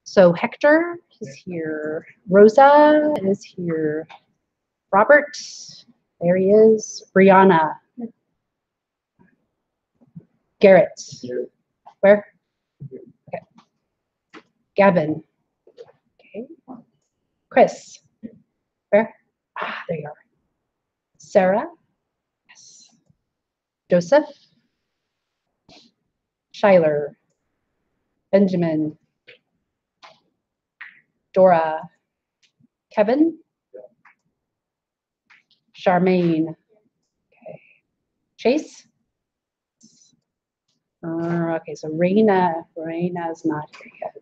So Hector is here. Rosa is here. Robert, there he is. Brianna. Garrett. Where? Okay. Gavin. Okay. Chris. Where? Ah, there you are. Sarah. Yes. Joseph. Shyler. Benjamin. Dora. Kevin. Charmaine. Okay. Chase. Okay, so Raina's not here yet.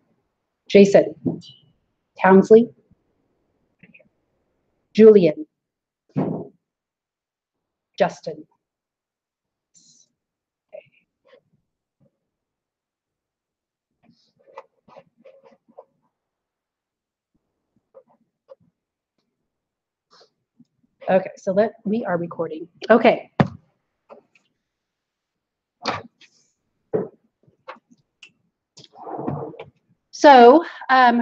Jason. Townsley. Julian. Justin. Okay, so we are recording. Okay. So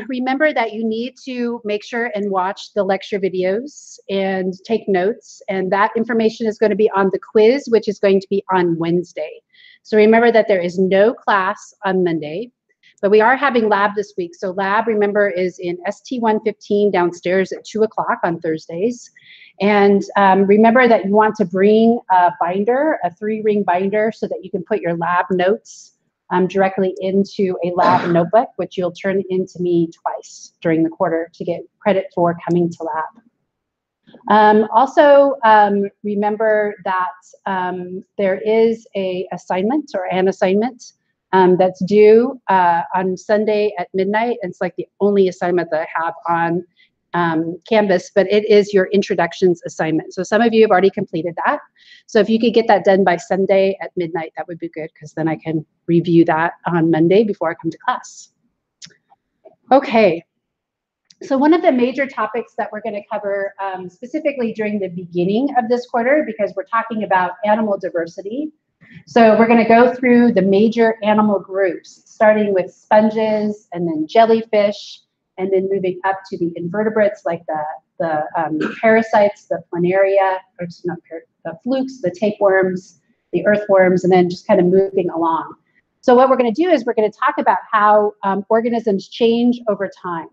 remember that you need to make sure and watch the lecture videos and take notes, and that information is going to be on the quiz, which is going to be on Wednesday. So remember that there is no class on Monday, but we are having lab this week. So lab, remember, is in ST115 downstairs at 2 o'clock on Thursdays. And remember that you want to bring a binder, a 3-ring binder, so that you can put your lab notes directly into a lab notebook, which you'll turn into me twice during the quarter to get credit for coming to lab. Also, remember that there is an assignment that's due on Sunday at midnight. And it's like the only assignment that I have on Canvas, but it is your introductions assignment. So some of you have already completed that. So if you could get that done by Sunday at midnight, that would be good, because then I can review that on Monday before I come to class. Okay. So one of the major topics that we're going to cover specifically during the beginning of this quarter, because we're talking about animal diversity. So we're going to go through the major animal groups, starting with sponges and then jellyfish, and then moving up to the invertebrates like the parasites, the planaria, or not the flukes, the tapeworms, the earthworms, and then just kind of moving along. So what we're going to do is we're going to talk about how organisms change over time.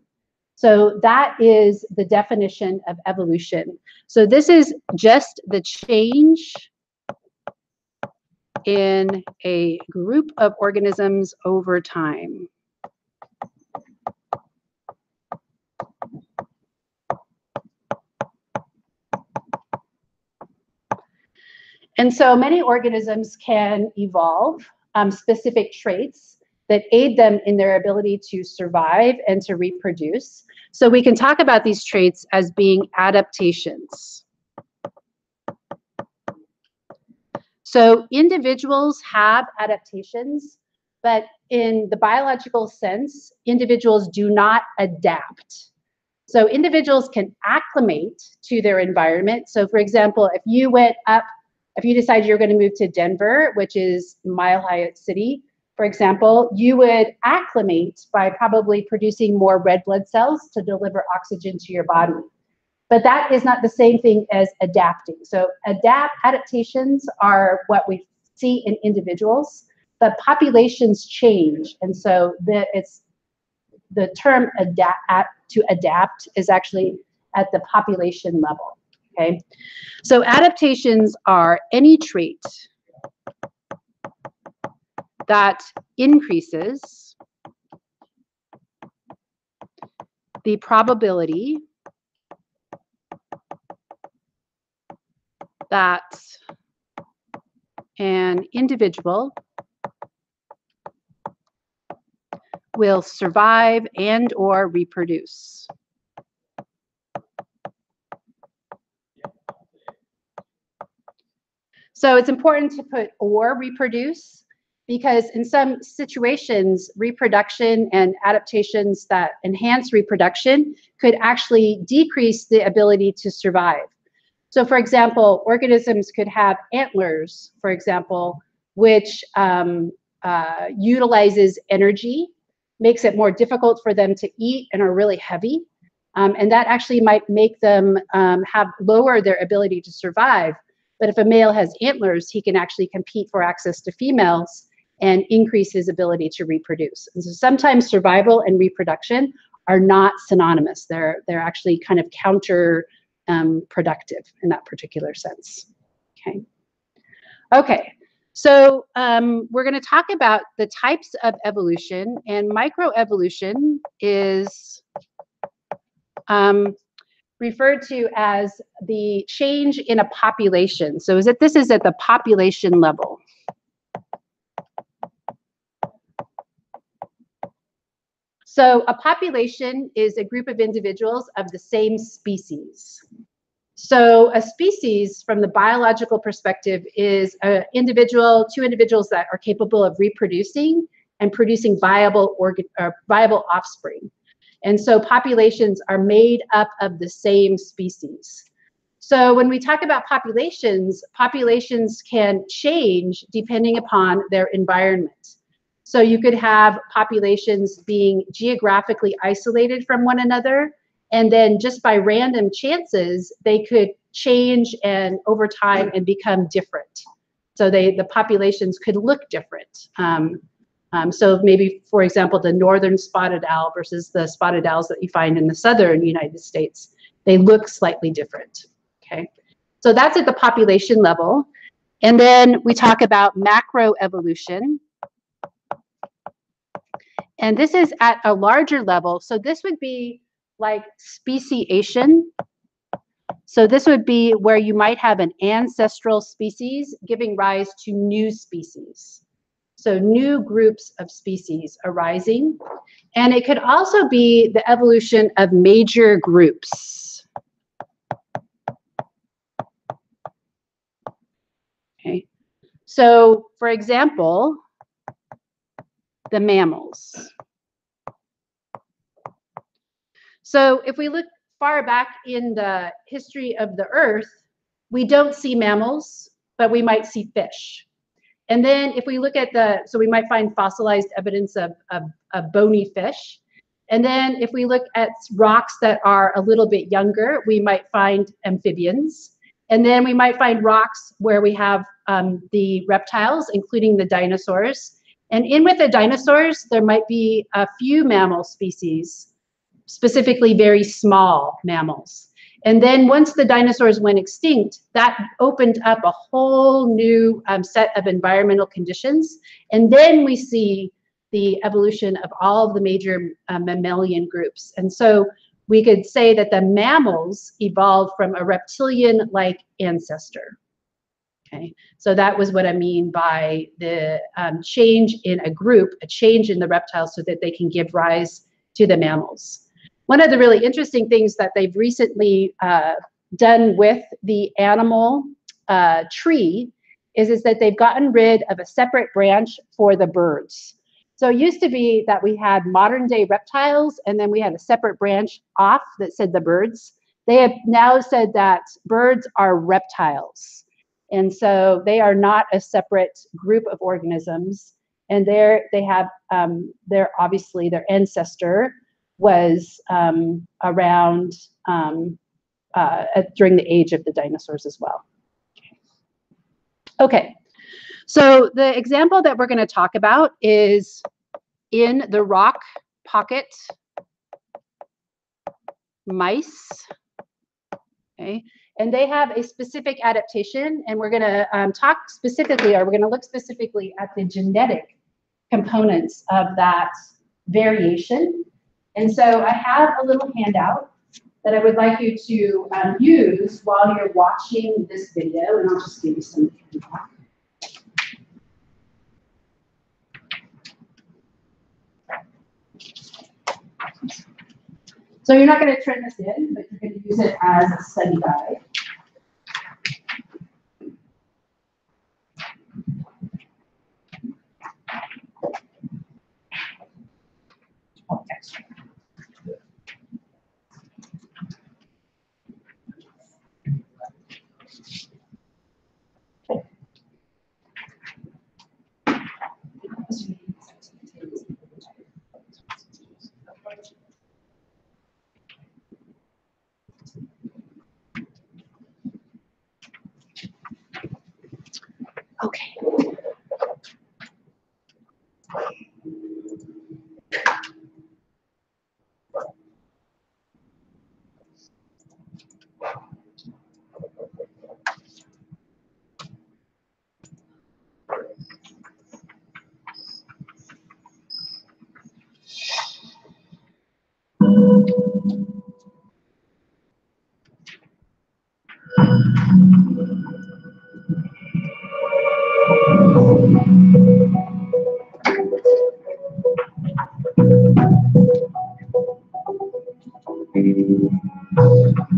So that is the definition of evolution. So this is just the change in a group of organisms over time. And so many organisms can evolve specific traits that aid them in their ability to survive and to reproduce. So we can talk about these traits as being adaptations. So individuals have adaptations, but in the biological sense, individuals do not adapt. So individuals can acclimate to their environment. So for example, if you decide you're going to move to Denver, which is Mile High City, for example, you would acclimate by probably producing more red blood cells to deliver oxygen to your body. But that is not the same thing as adapting. So adaptations are what we see in individuals, but populations change. And so the term to adapt is actually at the population level. Okay, so adaptations are any trait that increases the probability that an individual will survive and or reproduce. So it's important to put or reproduce, because in some situations, reproduction and adaptations that enhance reproduction could actually decrease the ability to survive. So for example, organisms could have antlers, for example, which utilizes energy, makes it more difficult for them to eat and are really heavy. And that actually might make them lower their ability to survive. But if a male has antlers, he can actually compete for access to females and increase his ability to reproduce. And so sometimes survival and reproduction are not synonymous. They're actually kind of counter productive in that particular sense. Okay. So we're going to talk about the types of evolution, and microevolution is referred to as the change in a population. So this is at the population level. So a population is a group of individuals of the same species. So a species, from the biological perspective, is two individuals that are capable of reproducing and producing viable offspring. And so populations are made up of the same species. So when we talk about populations, populations can change depending upon their environment. So you could have populations being geographically isolated from one another, and then just by random chances, they could change and over time and become different. So the populations could look different. So maybe, for example, the northern spotted owl versus the spotted owls that you find in the southern United States, they look slightly different. Okay, so that's at the population level. And then we talk about macroevolution. And this is at a larger level. So this would be like speciation. So this would be where you might have an ancestral species giving rise to new species. So new groups of species arising. And it could also be the evolution of major groups. Okay. So for example, the mammals. So if we look far back in the history of the Earth, we don't see mammals, but we might see fish. And then if we look at so we might find fossilized evidence of bony fish. And then if we look at rocks that are a little bit younger, we might find amphibians. And then we might find rocks where we have the reptiles, including the dinosaurs. And in with the dinosaurs, there might be a few mammal species, specifically very small mammals. And then once the dinosaurs went extinct, that opened up a whole new set of environmental conditions. And then we see the evolution of all of the major mammalian groups. And so we could say that the mammals evolved from a reptilian-like ancestor. Okay, so that was what I mean by the change in a group, a change in the reptiles so that they can give rise to the mammals. One of the really interesting things that they've recently done with the animal tree is that they've gotten rid of a separate branch for the birds. So it used to be that we had modern day reptiles and then we had a separate branch off that said the birds. They have now said that birds are reptiles. And so they are not a separate group of organisms. And they have obviously their ancestor was around during the age of the dinosaurs as well. Okay, so the example that we're going to talk about is in the rock pocket mice. Okay, and they have a specific adaptation, and we're going to talk specifically, or we're going to look specifically at the genetic components of that variation. And so I have a little handout that I would like you to use while you're watching this video, and I'll just give you some feedback. So you're not going to turn this in, but you're going to use it as a study guide. Okay.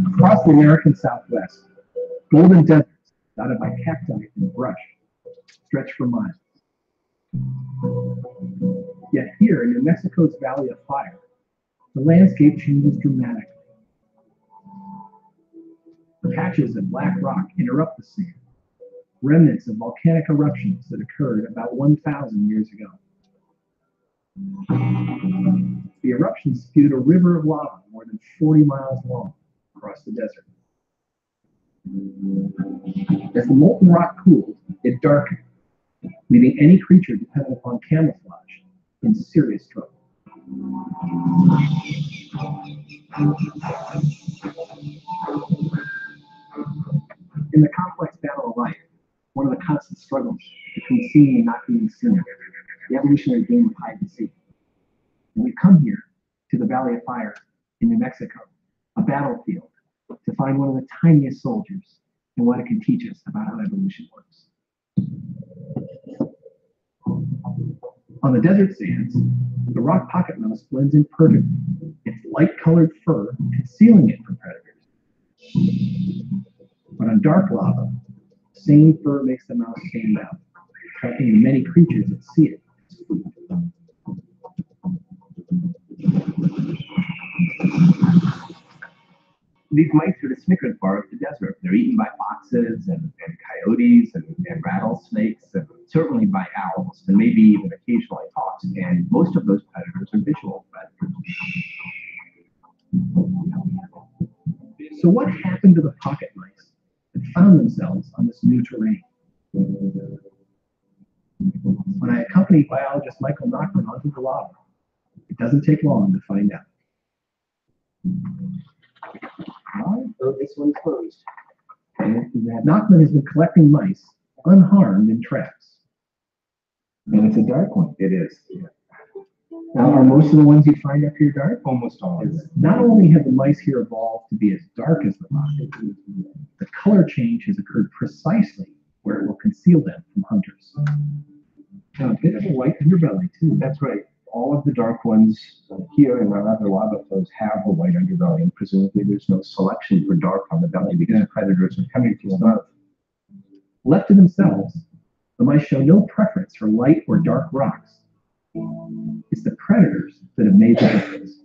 Across the American Southwest, golden deserts dotted by cacti and brush stretch for miles. Yet here in New Mexico's Valley of Fire, the landscape changes dramatically. Patches of black rock interrupt the scene, remnants of volcanic eruptions that occurred about 1,000 years ago. The eruptions spewed a river of lava more than 40 miles long across the desert. As the molten rock cooled, it darkened, leaving any creature dependent upon camouflage in serious trouble. In the complex battle of life, one of the constant struggles between seeing and not being seen, the evolutionary game of hide and seek. And we've come here to the Valley of Fire in New Mexico, a battlefield, to find one of the tiniest soldiers and what it can teach us about how evolution works. On the desert sands, the rock pocket mouse blends in perfectly, its light-colored fur concealing it from predators. But on dark lava, the same fur makes the mouse stand out, attracting the many creatures that see it as food. These mice are the snickers bar of the desert. They're eaten by foxes and coyotes and rattlesnakes, and certainly by owls, and maybe even occasionally hawks. And most of those predators are visual predators. So what happened to the pocket mice that found themselves on this new terrain? When I accompanied biologist Michael Nachman onto the lava, it doesn't take long to find out. Oh, this one's closed. Nachman has been collecting mice unharmed in traps. And it's a dark one. It is. Yeah. Now, are most of the ones you find up here dark? Almost all. Not only have the mice here evolved to be as dark as the rock, the color change has occurred precisely where it will conceal them from hunters. Now, a bit of a white underbelly, too. That's right. All of the dark ones here in our other lava flows have a white underbelly, and presumably there's no selection for dark on the belly because predators are coming from above. Left to themselves, the mice show no preference for light or dark rocks. It's the predators that have made the difference.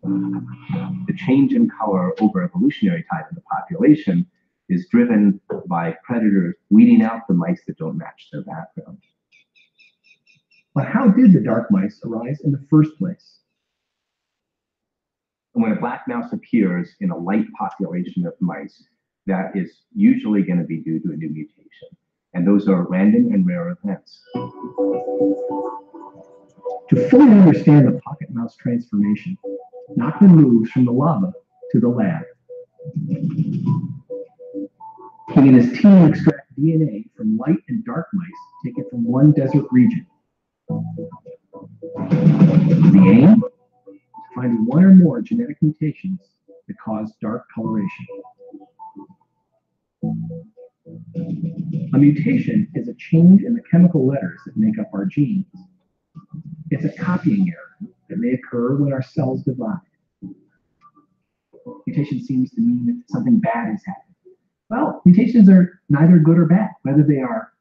The change in color over evolutionary time in the population is driven by predators weeding out the mice that don't match their background. But how did the dark mice arise in the first place? And when a black mouse appears in a light population of mice, that is usually going to be due to a new mutation. And those are random and rare events. To fully understand the pocket mouse transformation, Nachman moves from the lava to the lab. He and his team extract DNA from light and dark mice taken from one desert region. The aim? To find one or more genetic mutations that cause dark coloration. A mutation is a change in the chemical letters that make up our genes. It's a copying error that may occur when our cells divide. Mutation seems to mean that something bad has happened. Well, mutations are neither good or bad. Whether they are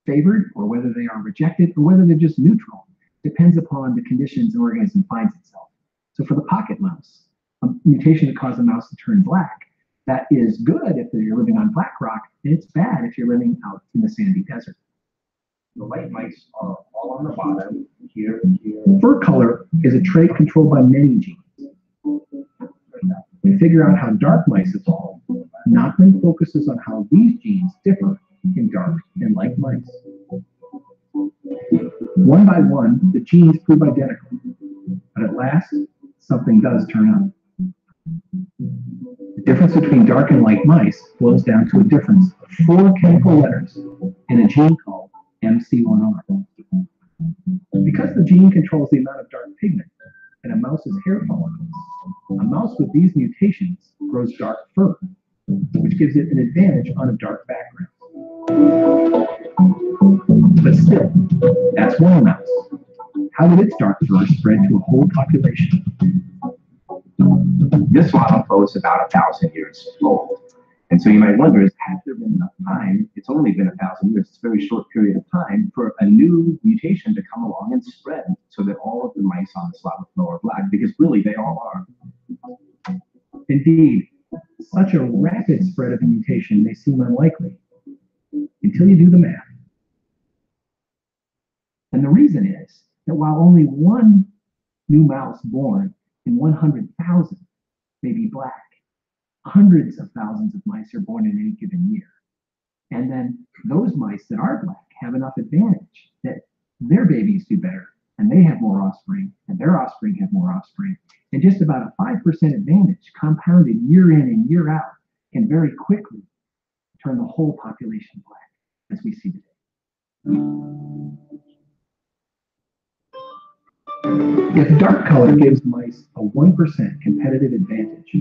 favored or whether they are rejected or whether they're just neutral depends upon the conditions an organism finds itself. So for the pocket mouse, a mutation that causes a mouse to turn black, that is good if you're living on black rock, and it's bad if you're living out in the sandy desert. The light mice are all on the bottom, here, here. Fur color is a trait controlled by many genes. To figure out how dark mice evolve, Nachman focuses on how these genes differ in dark and light mice. One by one, the genes prove identical, but at last, something does turn up. The difference between dark and light mice boils down to a difference of 4 chemical letters in a gene called MC1R. Because the gene controls the amount of dark pigment in a mouse's hair follicles, A mouse with these mutations grows dark fur, which gives it an advantage on a dark background. But still, that's one mouse. How would its dark fur spread to a whole population? This lava flow is about 1,000 years old. And so you might wonder, has there been enough time? It's only been 1,000 years. It's a very short period of time for a new mutation to come along and spread so that all of the mice on this lava flow are black, because really they all are. Indeed, such a rapid spread of a mutation may seem unlikely until you do the math. And the reason is that while only one new mouse born in 100,000 may be black, hundreds of thousands of mice are born in any given year. And then those mice that are black have enough advantage that their babies do better, and they have more offspring, and their offspring have more offspring. And just about a 5% advantage compounded year in and year out can very quickly turn the whole population black, as we see today. If dark color gives mice a 1% competitive advantage,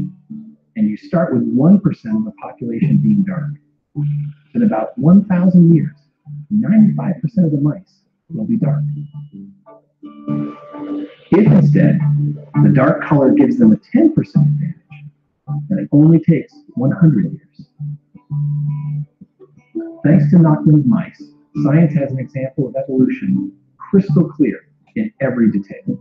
and you start with 1% of the population being dark, in about 1,000 years, 95% of the mice will be dark. If instead the dark color gives them a 10% advantage, then it only takes 100 years. Thanks to Nachman's mice, science has an example of evolution crystal clear in every detail.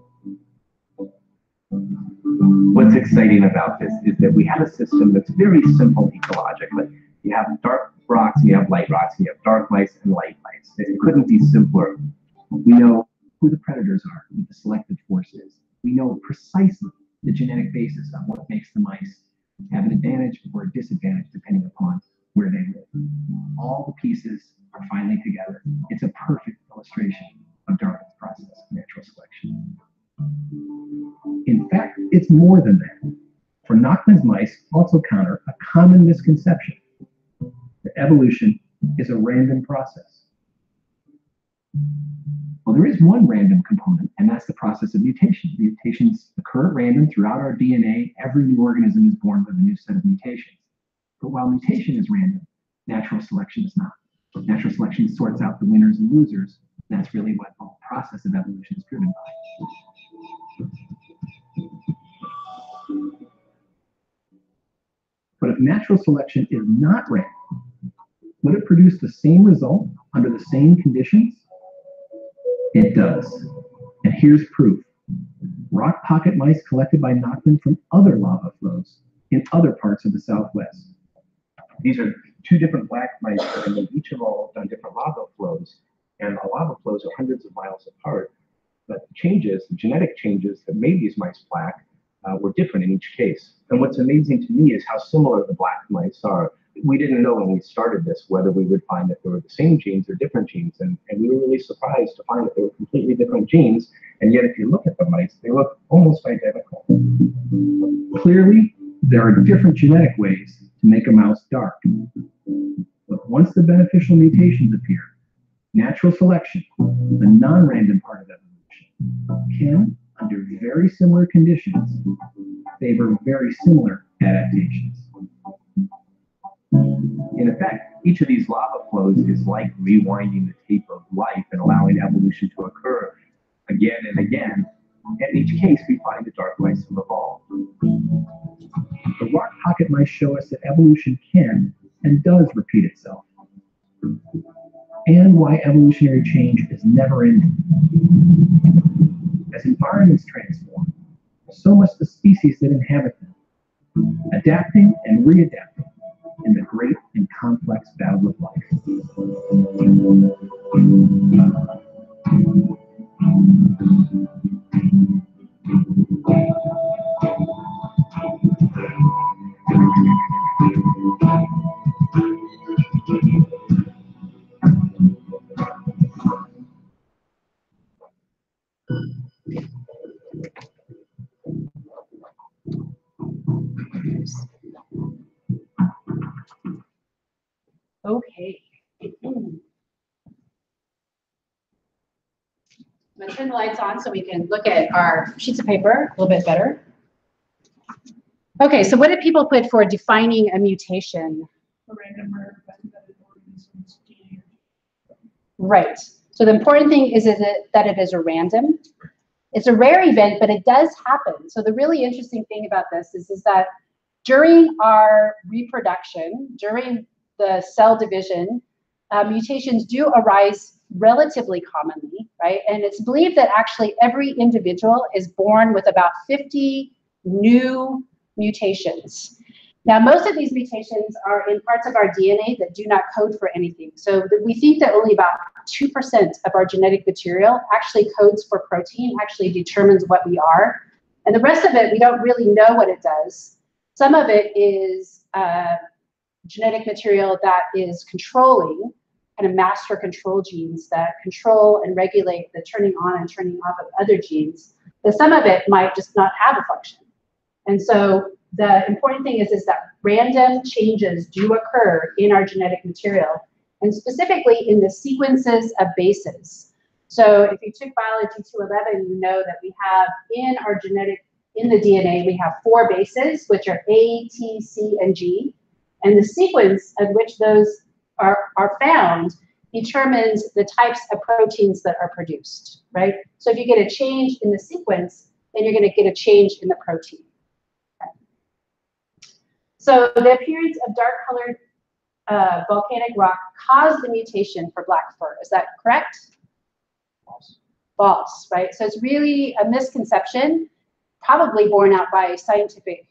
What's exciting about this is that we have a system that's very simple ecologically. You have dark rocks, you have light rocks, you have dark mice and light mice. It couldn't be simpler. We know who the predators are, what the selective force is. We know precisely the genetic basis on what makes the mice have an advantage or a disadvantage depending upon where they live. All the pieces are finally together. It's a perfect illustration of Darwin's process of natural selection. In fact, it's more than that. For Nachman's mice also counter a common misconception that evolution is a random process. Well, there is one random component, and that's the process of mutation. Mutations occur at random throughout our DNA. Every new organism is born with a new set of mutations. But while mutation is random, natural selection is not. Natural selection sorts out the winners and losers. And that's really what the whole process of evolution is driven by. But if natural selection is not random, would it produce the same result under the same conditions? It does. And here's proof. Rock pocket mice collected by Nachman from other lava flows in other parts of the Southwest. These are two different black mice that have each evolved on different lava flows. And the lava flows are hundreds of miles apart. But the genetic changes that made these mice black were different in each case. And what's amazing to me is how similar the black mice are. We didn't know when we started this whether we would find that they were the same genes or different genes. And we were really surprised to find that they were completely different genes. And yet, if you look at the mice, they look almost identical. Clearly, there are different genetic ways to make a mouse dark. But once the beneficial mutations appear, natural selection, the non-random part of evolution, can, under very similar conditions, favor very similar adaptations. In effect, each of these lava flows is like rewinding the tape of life and allowing evolution to occur again and again. In each case, we find the dark mice have evolved. The rock pocket mice show us that evolution can and does repeat itself, and why evolutionary change is never ending. As environments transform, so must the species that inhabit them, adapting and readapting in the great and complex battle of life. Okay. I'm going to turn the lights on so we can look at our sheets of paper a little bit better. Okay, so what did people put for defining a mutation? A random or embedded organism's DNA. Right. So the important thing is that it is a random. It's a rare event, but it does happen. So the really interesting thing about this is that during our reproduction, during the cell division, mutations do arise relatively commonly, right? And it's believed that actually every individual is born with about 50 new mutations. Now, most of these mutations are in parts of our DNA that do not code for anything. So we think that only about 2% of our genetic material actually codes for protein, actually determines what we are. And the rest of it, we don't really know what it does. Some of it is genetic material that is controlling, kind of master control genes that control and regulate the turning on and turning off of other genes. But some of it might just not have a function. And so the important thing is that random changes do occur in our genetic material, and specifically in the sequences of bases. So if you took biology 211, you know that we have in the DNA, we have 4 bases, which are A, T, C, and G. And the sequence of which those are found determines the types of proteins that are produced, right? So if you get a change in the sequence, then you're going to get a change in the protein. So the appearance of dark-colored volcanic rock caused the mutation for black fur. Is that correct? False. False, right? So it's really a misconception, probably borne out by scientific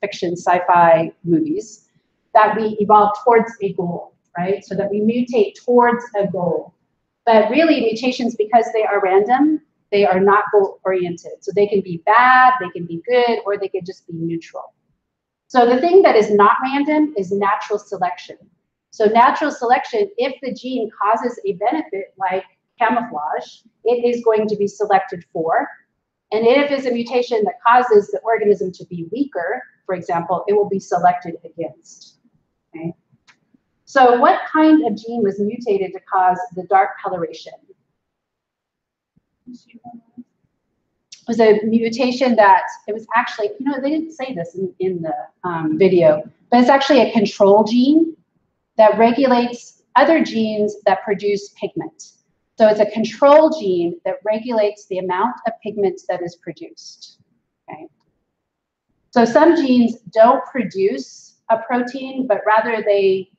fiction, sci-fi movies, that we evolve towards a goal, right? So that we mutate towards a goal. But really, mutations, because they are random, they are not goal-oriented. So they can be bad, they can be good, or they can just be neutral. So the thing that is not random is natural selection. So natural selection, if the gene causes a benefit like camouflage, it is going to be selected for. And if it's a mutation that causes the organism to be weaker, for example, it will be selected against. Okay? So what kind of gene was mutated to cause the dark coloration? It was a mutation that, it was actually, you know, they didn't say this in the video, but it's actually a control gene that regulates other genes that produce pigment. So it's a control gene that regulates the amount of pigment that is produced. Okay. So some genes don't produce a protein, but rather they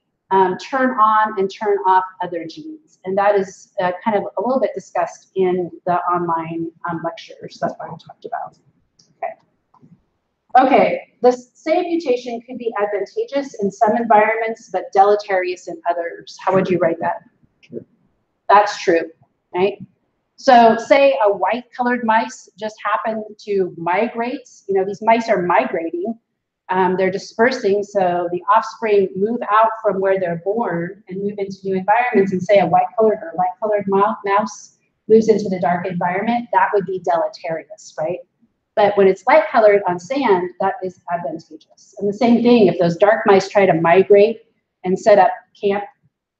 turn on and turn off other genes. And that is kind of a little bit discussed in the online lectures that I talked about. Okay, the same mutation could be advantageous in some environments, but deleterious in others. How would you write that? That's true, right? So say a white-colored mice just happen to migrate. You know, these mice are migrating. They're dispersing, so the offspring move out from where they're born and move into new environments, and say a white-colored or light-colored mouse moves into the dark environment, that would be deleterious, right? But when it's light-colored on sand, that is advantageous. And the same thing, if those dark mice try to migrate and set up camp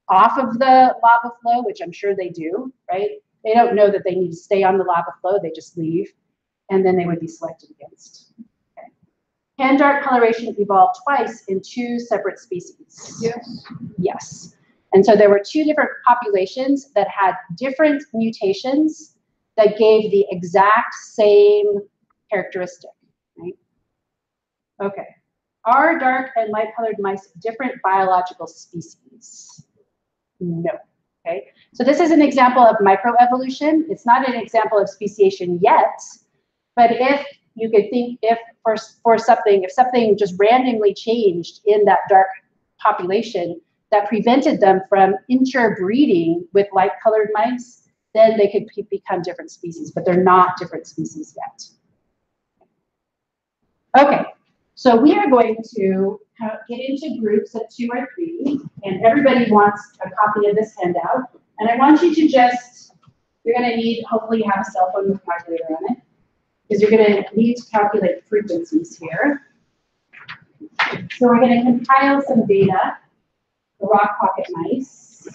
off of the lava flow, which I'm sure they do, right? They don't know that they need to stay on the lava flow, they just leave, and then they would be selected against. Okay. Can dark coloration evolve twice in 2 separate species? Yes. Yes. And so there were 2 different populations that had different mutations that gave the exact same characteristic, right? Okay. Are dark and light colored mice different biological species? No. Okay. So this is an example of microevolution. It's not an example of speciation yet, but if you could think if something just randomly changed in that dark population that prevented them from interbreeding with light colored mice, then they could become different species, but they're not different species yet. Okay, so we are going to get into groups of 2 or 3, and everybody wants a copy of this handout. And I want you to just, you're going to need, hopefully you have a cell phone with a calculator on it, because you're going to need to calculate frequencies here. So we're going to compile some data, the rock pocket mice.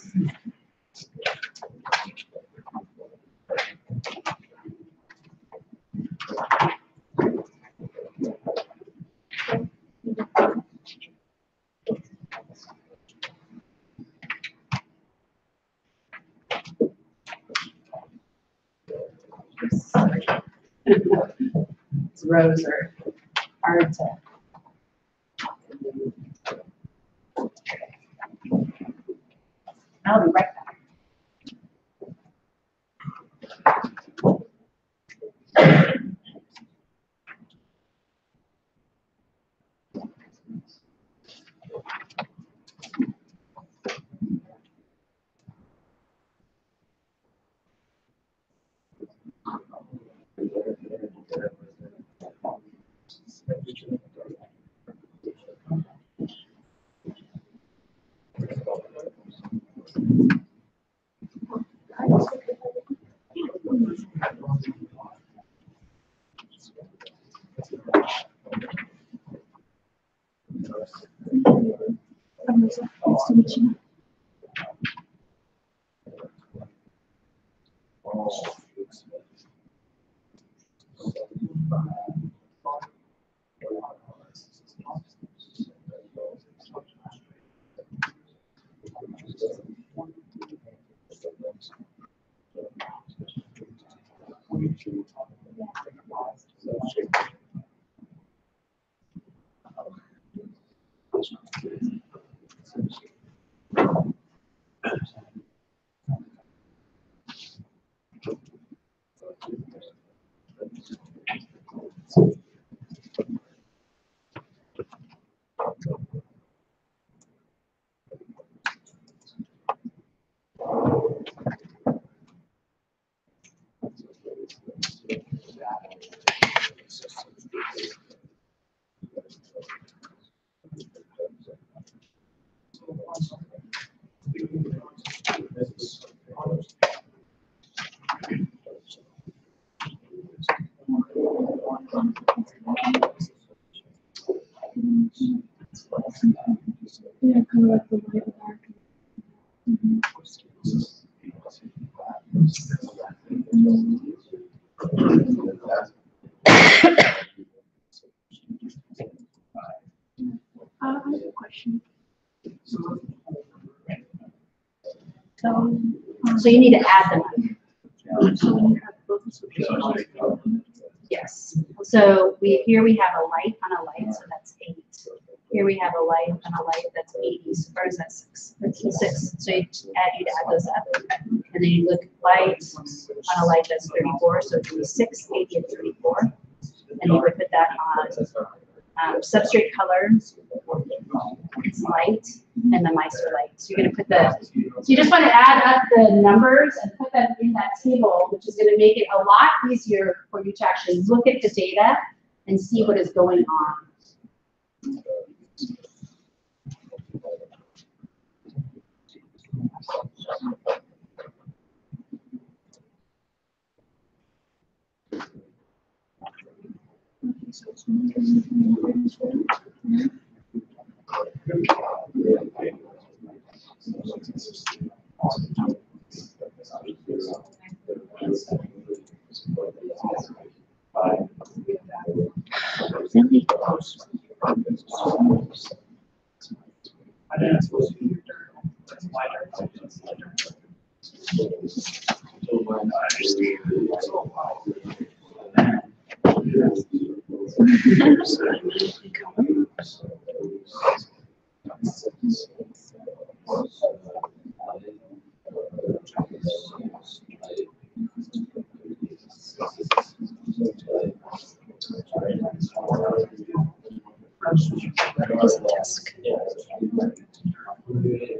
These rows are hard to. I'll be right back. Nice to meet you. Yeah, kind of like the light and dark. I have a question. So you need to add them. Yes. So here we have a light on a light, so that's 8. Here we have a light on a light, that's 80. Or is that 6? That's 6. So you'd add those up. And then you look light on a light, that's 34. So it would be 6, 80, and 34. And you would put that on substrate color. It's light, and the mice are light. So you're going to put so you just want to add up the numbers and put them in that table, which is going to make it a lot easier for you to actually look at the data and see what is going on. Really?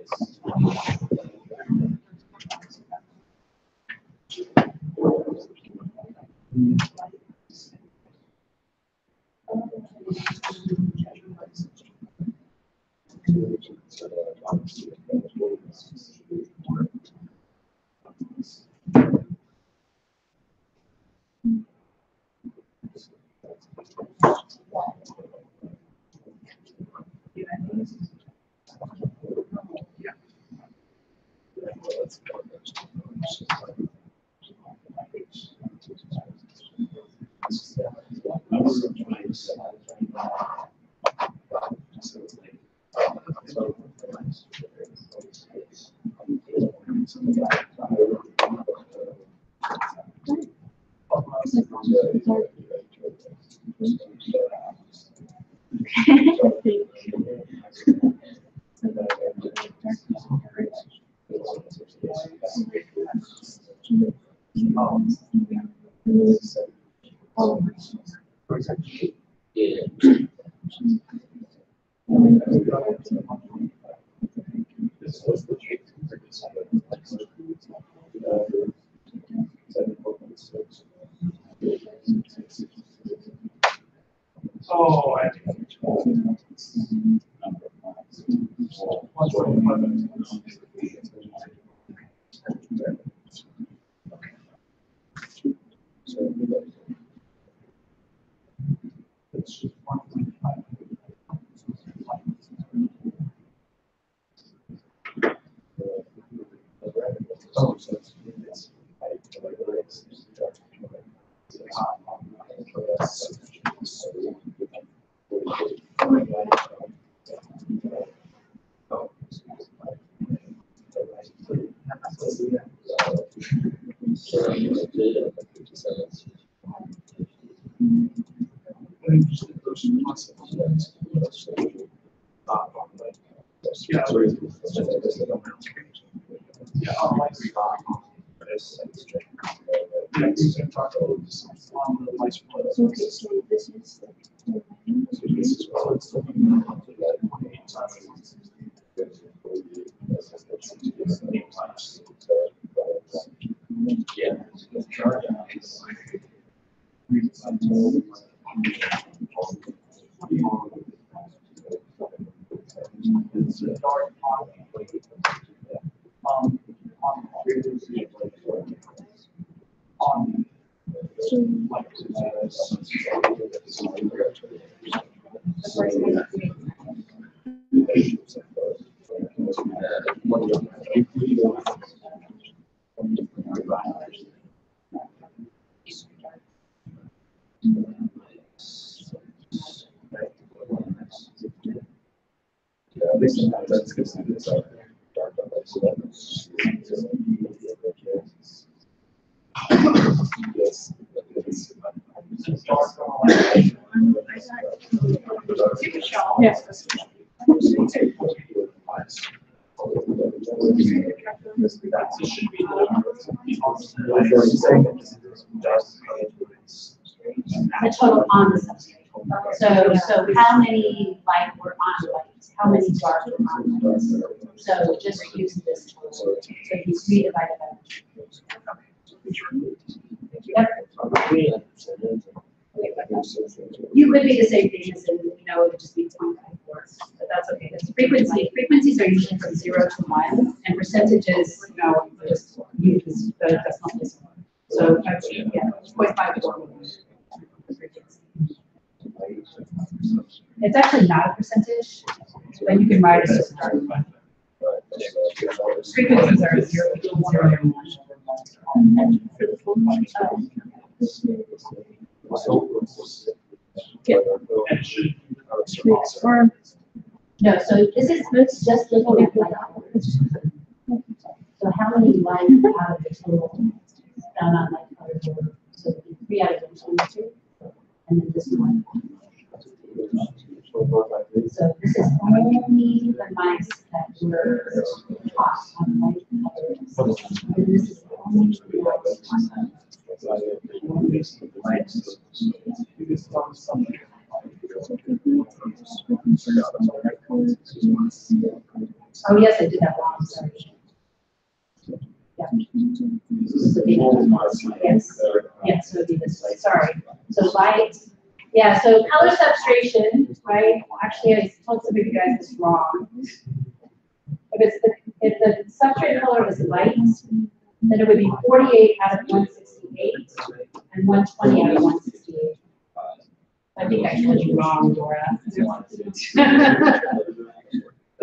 Desk. Oh, I yes. The total on the substrate. So how many light were on light? How many dark were on light? So just use this total. So you redivide it by. Yep. You could be the same thing as in, it would just be 0.54, but that's okay. That's frequency. Frequencies are usually from 0 to 1, and percentages, just use the decimal place. So yeah, 0.54. It's actually not a percentage, but you can write it as a start. Frequencies are 0 to 1. No, so this is just looking at light colors. So how many light out of the total done on light colors? So it'd be 3 out of 22, and then this one. So this is only the mice that were taught on light colors. And this is only the mice on Oh yes, I did that wrong. Sorry. Yeah. Yes. Yes, so it'd be this way. Sorry. So light. Yeah. So color substitution, right? Actually, I told some of you guys this wrong. If the substrate color was light, then it would be 48 out of 168 and 120 out of 168. I think I told you wrong, Dora.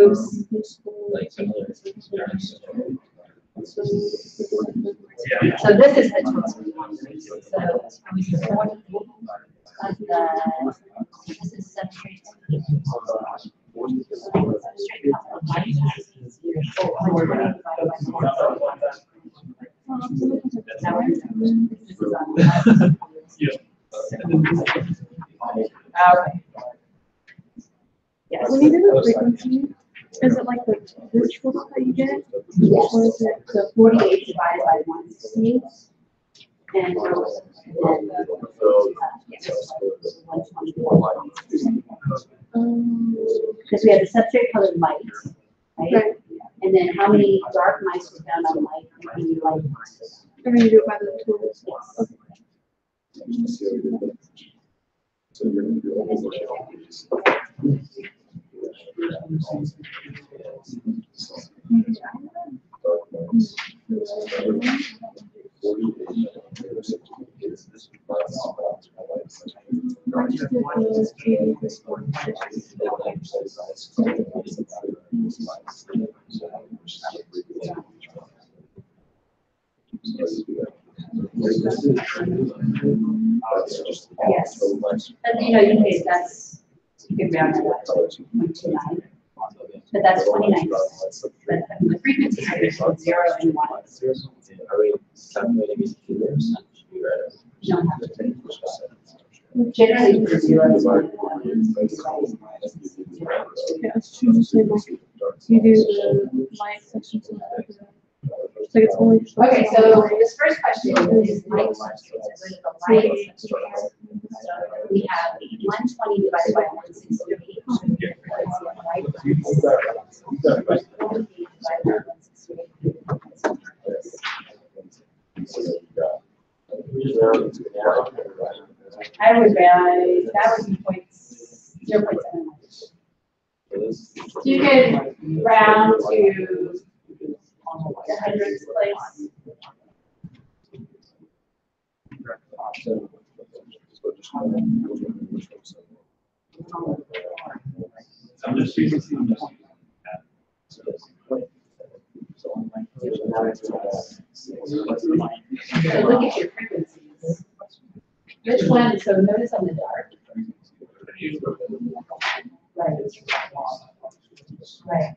Oops. So this is the total. So this is substrate. Okay. Yes. When you do the frequency, is it like the virtual that you get? Yes. Or is it So 48 divided by 168. And then, yes, 124. Because we have the substrate colored light, right? Right. And then how many dark mice were found on light and how many light mice? and then you do it by the tools? Yes. Yes. And you know, you can, that's, you can round it up to 0.29. But that's 29%. But the frequency is between 0 and 1. You don't have to. Generally, for 0 is 1. Yeah, it's true. So like, you do the light section to the so it's only. Okay, so this first question is light substrates. So the light substrates. So we have 120 divided by 168. I would round, that would be 0.71. You could round to the hundredths place. So look at your frequencies. Which one? So notice on the dark. Right. Right.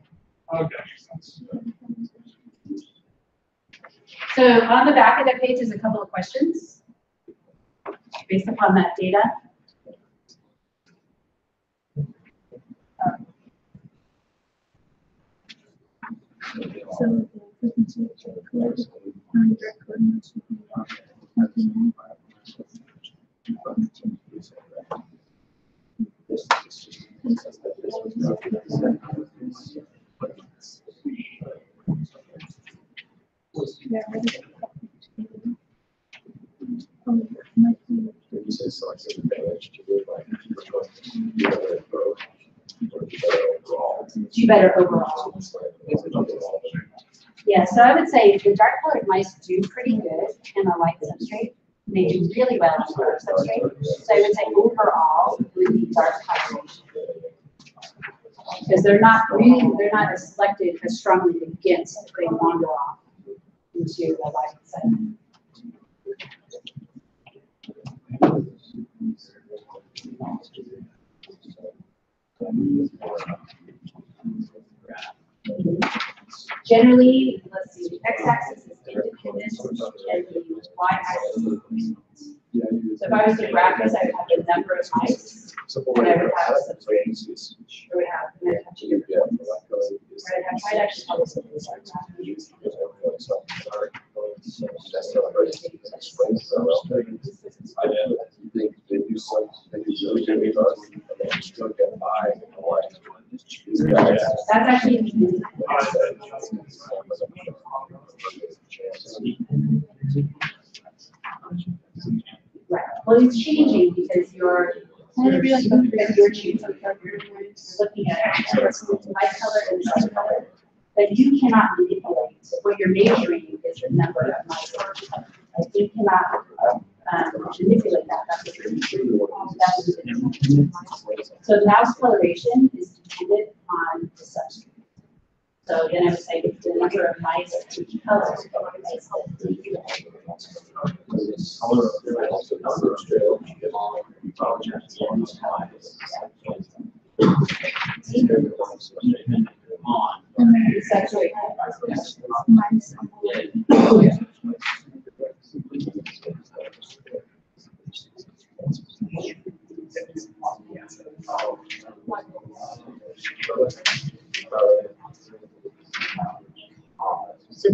So on the back of the page is a couple of questions based upon that data. So the frequency of color, direct coordinates would be nothing. Yeah, Do better overall. Yeah, so I would say the dark colored mice do pretty good in a light substrate. They do really well on a dark substrate. So I would say overall it would be dark coloration. Because they're not as selected as strongly against if they wander off into the light setting. Generally, let's see, the x-axis is independent and the y-axis is independent. So if I was to graph this, I would have the number of mice, and I would have substrates, or would have, and I'd have two different ones. Right, I'd actually tell this. That's actually right. Well, it's changing because you're choosing. You're looking at light color and dark color, but you cannot manipulate. What you're measuring is the number of mice. Like you cannot manipulate that. That's so the mouse coloration is dependent on the substrate. So then I would say the number of mice at each color. Saturate.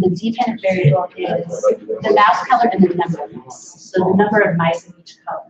the dependent variable is the mouse color and the number of mice. So the number of mice in each color.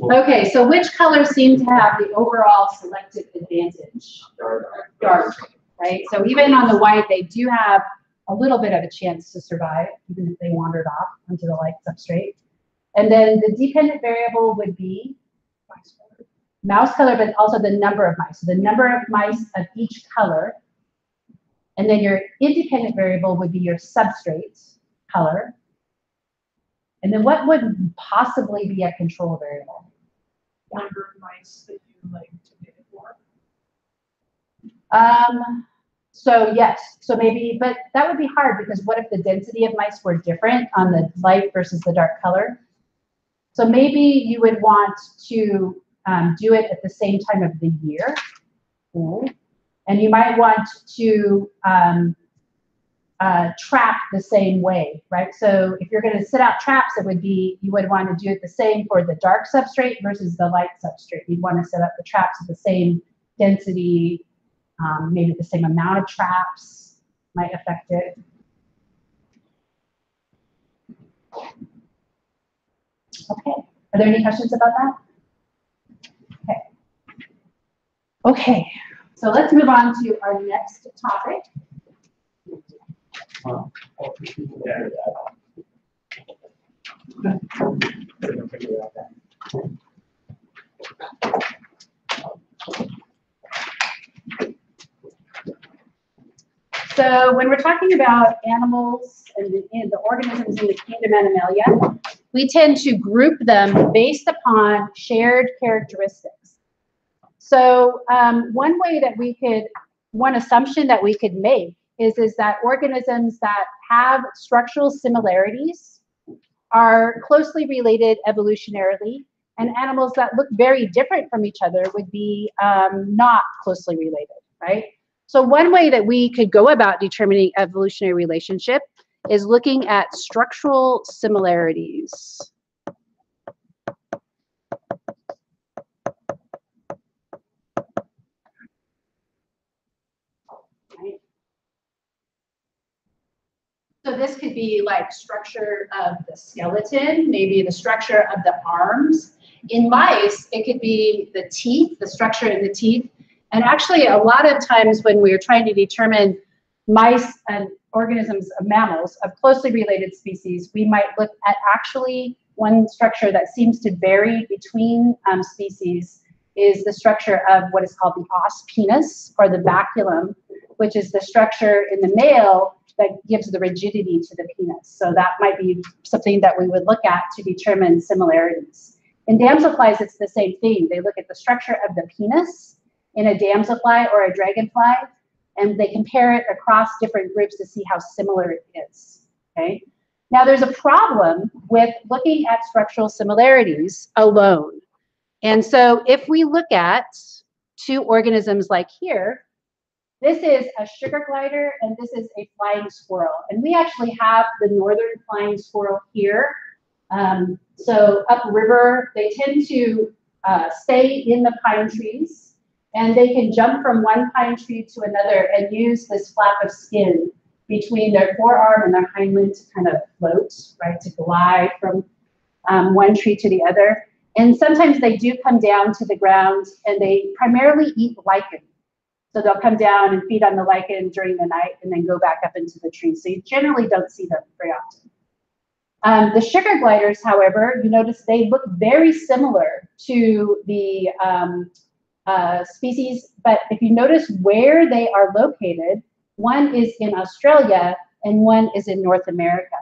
Okay, so which colors seem to have the overall selective advantage? Dark, right? So even on the white, they do have a little bit of a chance to survive, even if they wandered off onto the light substrate. And then the dependent variable would be mouse color, but also the number of mice. So the number of mice of each color. And then your independent variable would be your substrate color. And then what would possibly be a control variable? Number of mice that you like to get it for. So yes, so maybe, but that would be hard because what if the density of mice were different on the light versus the dark color? So maybe you would want to do it at the same time of the year. And you might want to trap the same way, right? So if you're going to set out traps, it would be, you would want to do it the same for the dark substrate versus the light substrate. You'd want to set up the traps at the same density, maybe the same amount of traps might affect it. Okay, are there any questions about that? Okay. Okay, so let's move on to our next topic. So when we're talking about animals and the organisms in the kingdom Animalia, we tend to group them based upon shared characteristics. So one assumption that we could make is that organisms that have structural similarities are closely related evolutionarily, and animals that look very different from each other would be not closely related, right? So one way that we could go about determining evolutionary relationship is looking at structural similarities. Right. So this could be like structure of the skeleton, maybe the structure of the arms. In mice, it could be the teeth, the structure in the teeth. And actually, a lot of times when we're trying to determine mice and organisms of mammals of closely related species, we might look at actually one structure that seems to vary between species is the structure of what is called the os penis, or the baculum, which is the structure in the male that gives the rigidity to the penis. So that might be something that we would look at to determine similarities. In damselflies, it's the same thing. They look at the structure of the penis in a damselfly or a dragonfly, and they compare it across different groups to see how similar it is, okay? Now, there's a problem with looking at structural similarities alone. And so if we look at two organisms like here, this is a sugar glider and this is a flying squirrel. And we actually have the northern flying squirrel here. So upriver, they tend to stay in the pine trees, and they can jump from one pine tree to another and use this flap of skin between their forearm and their hind limb to kind of float, right, to glide from one tree to the other. And sometimes they do come down to the ground, and they primarily eat lichen. So they'll come down and feed on the lichen during the night and then go back up into the trees. So you generally don't see them very often. The sugar gliders, however, you notice they look very similar to the species, but if you notice where they are located, one is in Australia and one is in North America.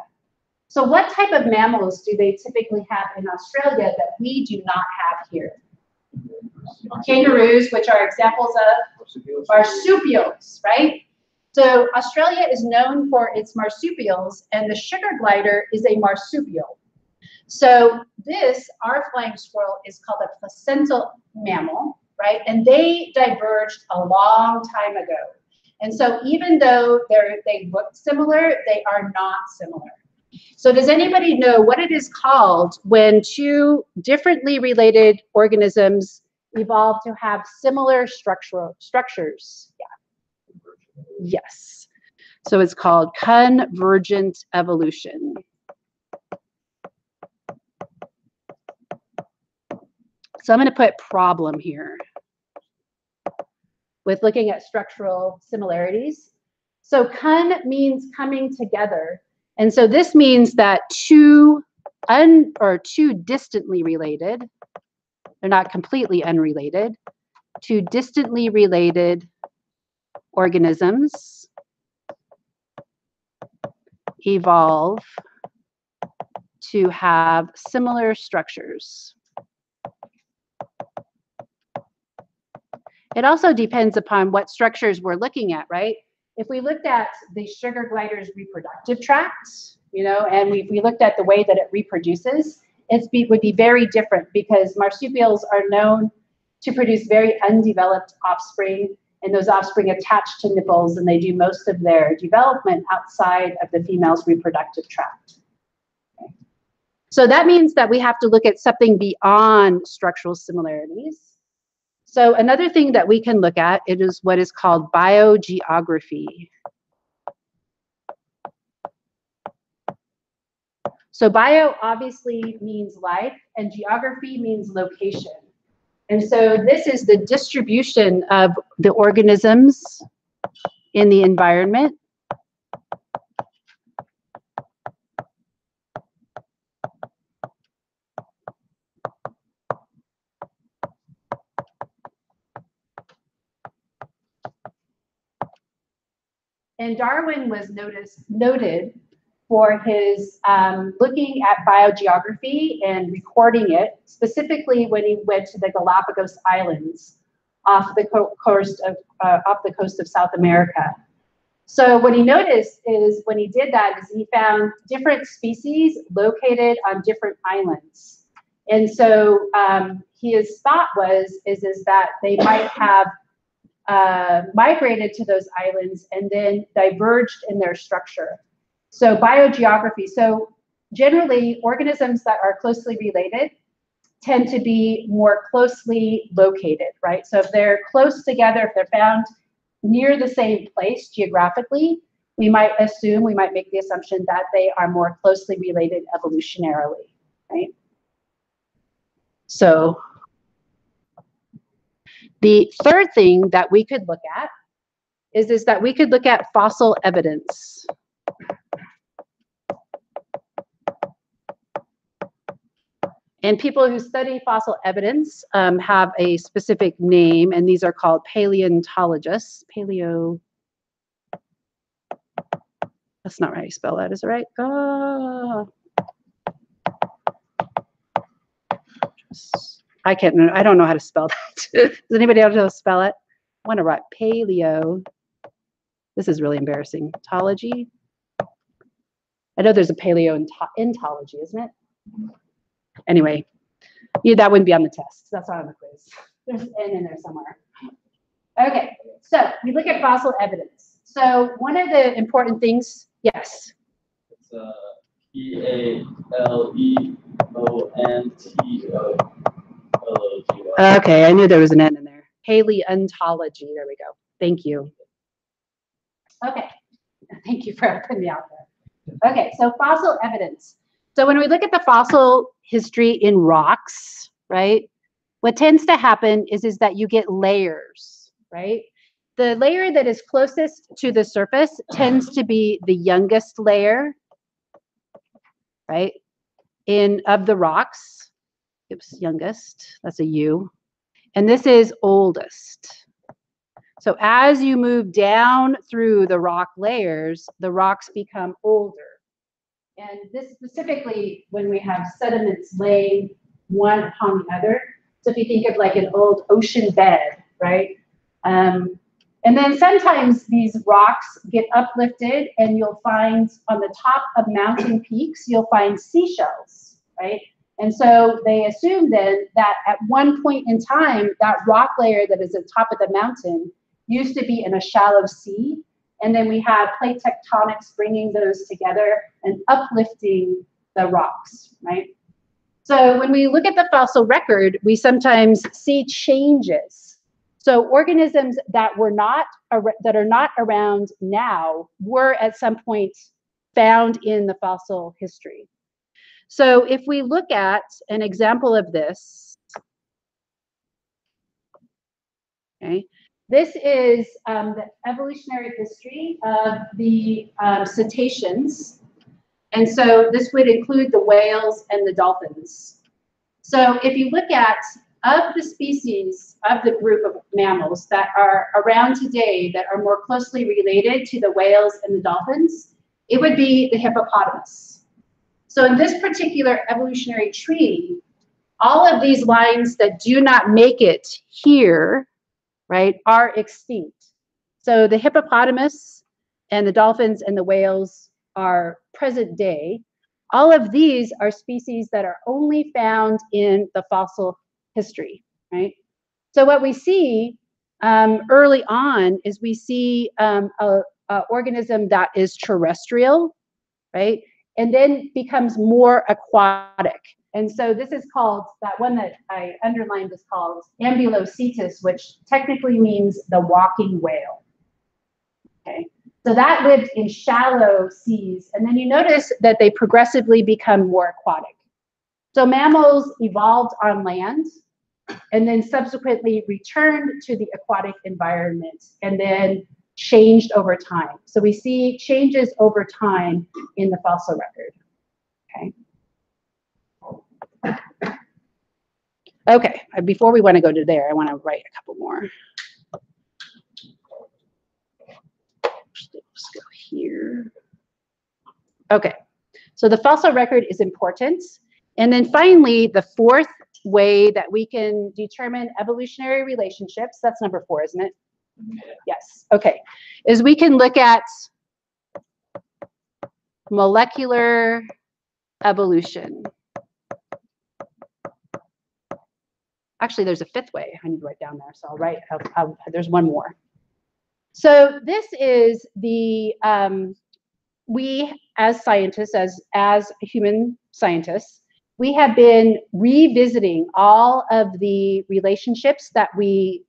So what type of mammals do they typically have in Australia that we do not have here? Kangaroos, which are examples of marsupials, right? So Australia is known for its marsupials, and the sugar glider is a marsupial. So this, our flying squirrel, is called a placental mammal, right? And they diverged a long time ago. And so even though they look similar, they are not similar. So does anybody know what it is called when two differently related organisms evolve to have similar structures? Yeah. Yes. So it's called convergent evolution. So I'm going to put problem here with looking at structural similarities. So con means coming together. And so this means that two distantly related, they're not completely unrelated, two distantly related organisms evolve to have similar structures. It also depends upon what structures we're looking at, right? If we looked at the sugar glider's reproductive tract, you know, and we looked at the way that it reproduces, it would be very different because marsupials are known to produce very undeveloped offspring, and those offspring attach to nipples, and they do most of their development outside of the female's reproductive tract. Okay. So that means that we have to look at something beyond structural similarities. So another thing that we can look at, it is what is called biogeography. So bio obviously means life, and geography means location. And so this is the distribution of the organisms in the environment. And Darwin was noted for his looking at biogeography and recording it, specifically when he went to the Galapagos Islands off the coast of South America. So what he noticed is when he did that is he found different species located on different islands. And so his thought is that they might have migrated to those islands and then diverged in their structure. So biogeography. So generally, organisms that are closely related tend to be more closely located, right? So if they're close together, if they're found near the same place geographically, we might make the assumption that they are more closely related evolutionarily, right? So the third thing that we could look at is that we could look at fossil evidence. And people who study fossil evidence have a specific name, and these are called paleontologists. That's not how you spell that, is it right? I can't remember. I don't know how to spell that. Does anybody else know how to spell it? I want to write paleo. This is really embarrassing. Ontology. I know there's a paleontology, isn't it? Anyway, yeah, that wouldn't be on the test. That's not on the quiz. There's an N in there somewhere. Okay, so we look at fossil evidence. So one of the important things, yes? It's Paleontology. Okay, I knew there was an N in there. Paleontology, there we go. Thank you. Okay, thank you for putting me out there. Okay, so fossil evidence. So when we look at the fossil history in rocks, right, what tends to happen is that you get layers, right? The layer that is closest to the surface tends to be the youngest layer, right, of the rocks. Oops, youngest, that's a U. And this is oldest. So as you move down through the rock layers, the rocks become older. And this specifically when we have sediments laying one upon the other. So if you think of like an old ocean bed, right? And then sometimes these rocks get uplifted and you'll find on the top of mountain peaks, you'll find seashells, right? And so they assume then that at one point in time, that rock layer that is at the top of the mountain used to be in a shallow sea. And then we have plate tectonics bringing those together and uplifting the rocks, right? So when we look at the fossil record, we sometimes see changes. So organisms that are not around now were at some point found in the fossil history. So if we look at an example of this, okay, this is the evolutionary history of the cetaceans. And so this would include the whales and the dolphins. So if you look at, of the species of the group of mammals that are around today that are more closely related to the whales and the dolphins, it would be the hippopotamus. So in this particular evolutionary tree, all of these lines that do not make it here, right, are extinct. So the hippopotamus and the dolphins and the whales are present day. All of these are species that are only found in the fossil history, right? So what we see early on is we see an organism that is terrestrial, right? And then becomes more aquatic. And so this is called, that one that I underlined is called Ambulocetus, which technically means the walking whale. Okay, so that lived in shallow seas. And then you notice that they progressively become more aquatic. So mammals evolved on land and then subsequently returned to the aquatic environment and then changed over time. So we see changes over time in the fossil record. Okay. Okay, before we want to go to there, I want to write a couple more. Let's go here. Okay, so the fossil record is important. And then finally, the fourth way that we can determine evolutionary relationships, that's number 4, isn't it? Yes, okay, is we can look at molecular evolution. Actually, there's a 5th way I need to write down there, so I'll write, there's one more. So this is the, we as scientists, as human scientists, we have been revisiting all of the relationships that we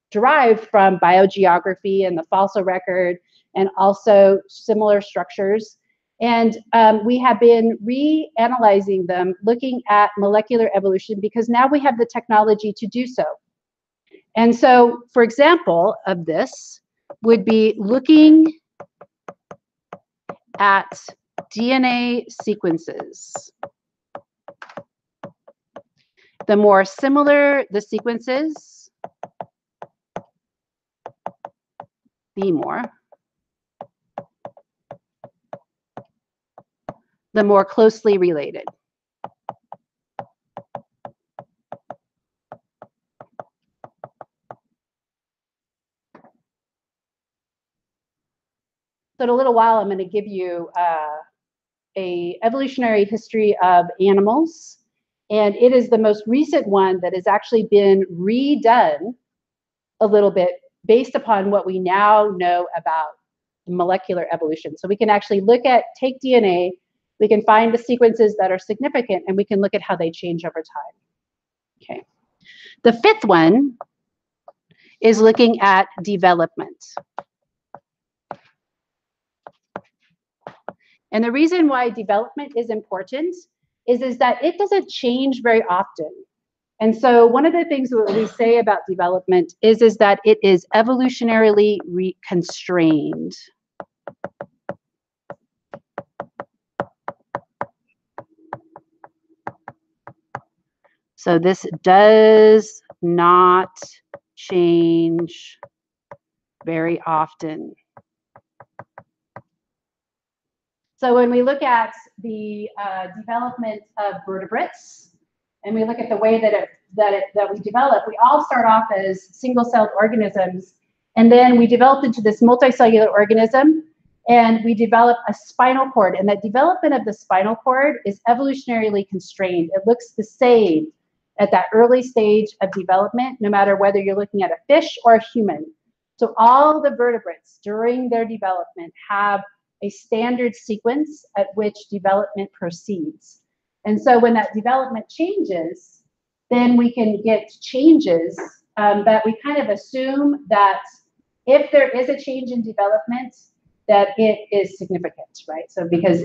derived from biogeography and the fossil record and also similar structures. And we have been reanalyzing them, looking at molecular evolution because now we have the technology to do so. And so, for example, of this would be looking at DNA sequences. The more similar the sequences, the more closely related. So in a little while, I'm going to give you a evolutionary history of animals. And it is the most recent one that has actually been redone a little bit based upon what we now know about molecular evolution. So we can actually take DNA, we can find the sequences that are significant, and we can look at how they change over time. Okay. The 5th one is looking at development. And the reason why development is important is that it doesn't change very often. And so one of the things that we say about development is that it is evolutionarily constrained. So this does not change very often. So when we look at the development of vertebrates, and we look at the way that we develop, we all start off as single-celled organisms, and then we develop into this multicellular organism, and we develop a spinal cord. And that development of the spinal cord is evolutionarily constrained. It looks the same at that early stage of development, no matter whether you're looking at a fish or a human. So all the vertebrates during their development have a standard sequence at which development proceeds. And so when that development changes, then we can get changes that we kind of assume that if there is a change in development, that it is significant, right? So because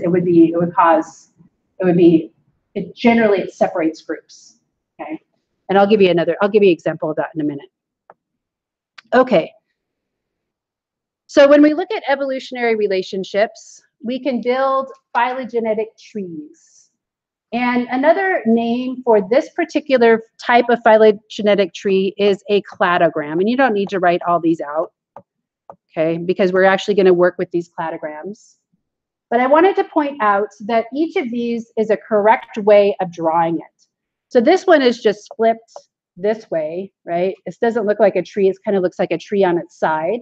generally it separates groups, okay? And I'll give you an example of that in a minute. Okay. So when we look at evolutionary relationships, we can build phylogenetic trees. And another name for this particular type of phylogenetic tree is a cladogram. And you don't need to write all these out, okay, because we're actually going to work with these cladograms. But I wanted to point out that each of these is a correct way of drawing it. So this one is just flipped this way, right? This doesn't look like a tree. It kind of looks like a tree on its side,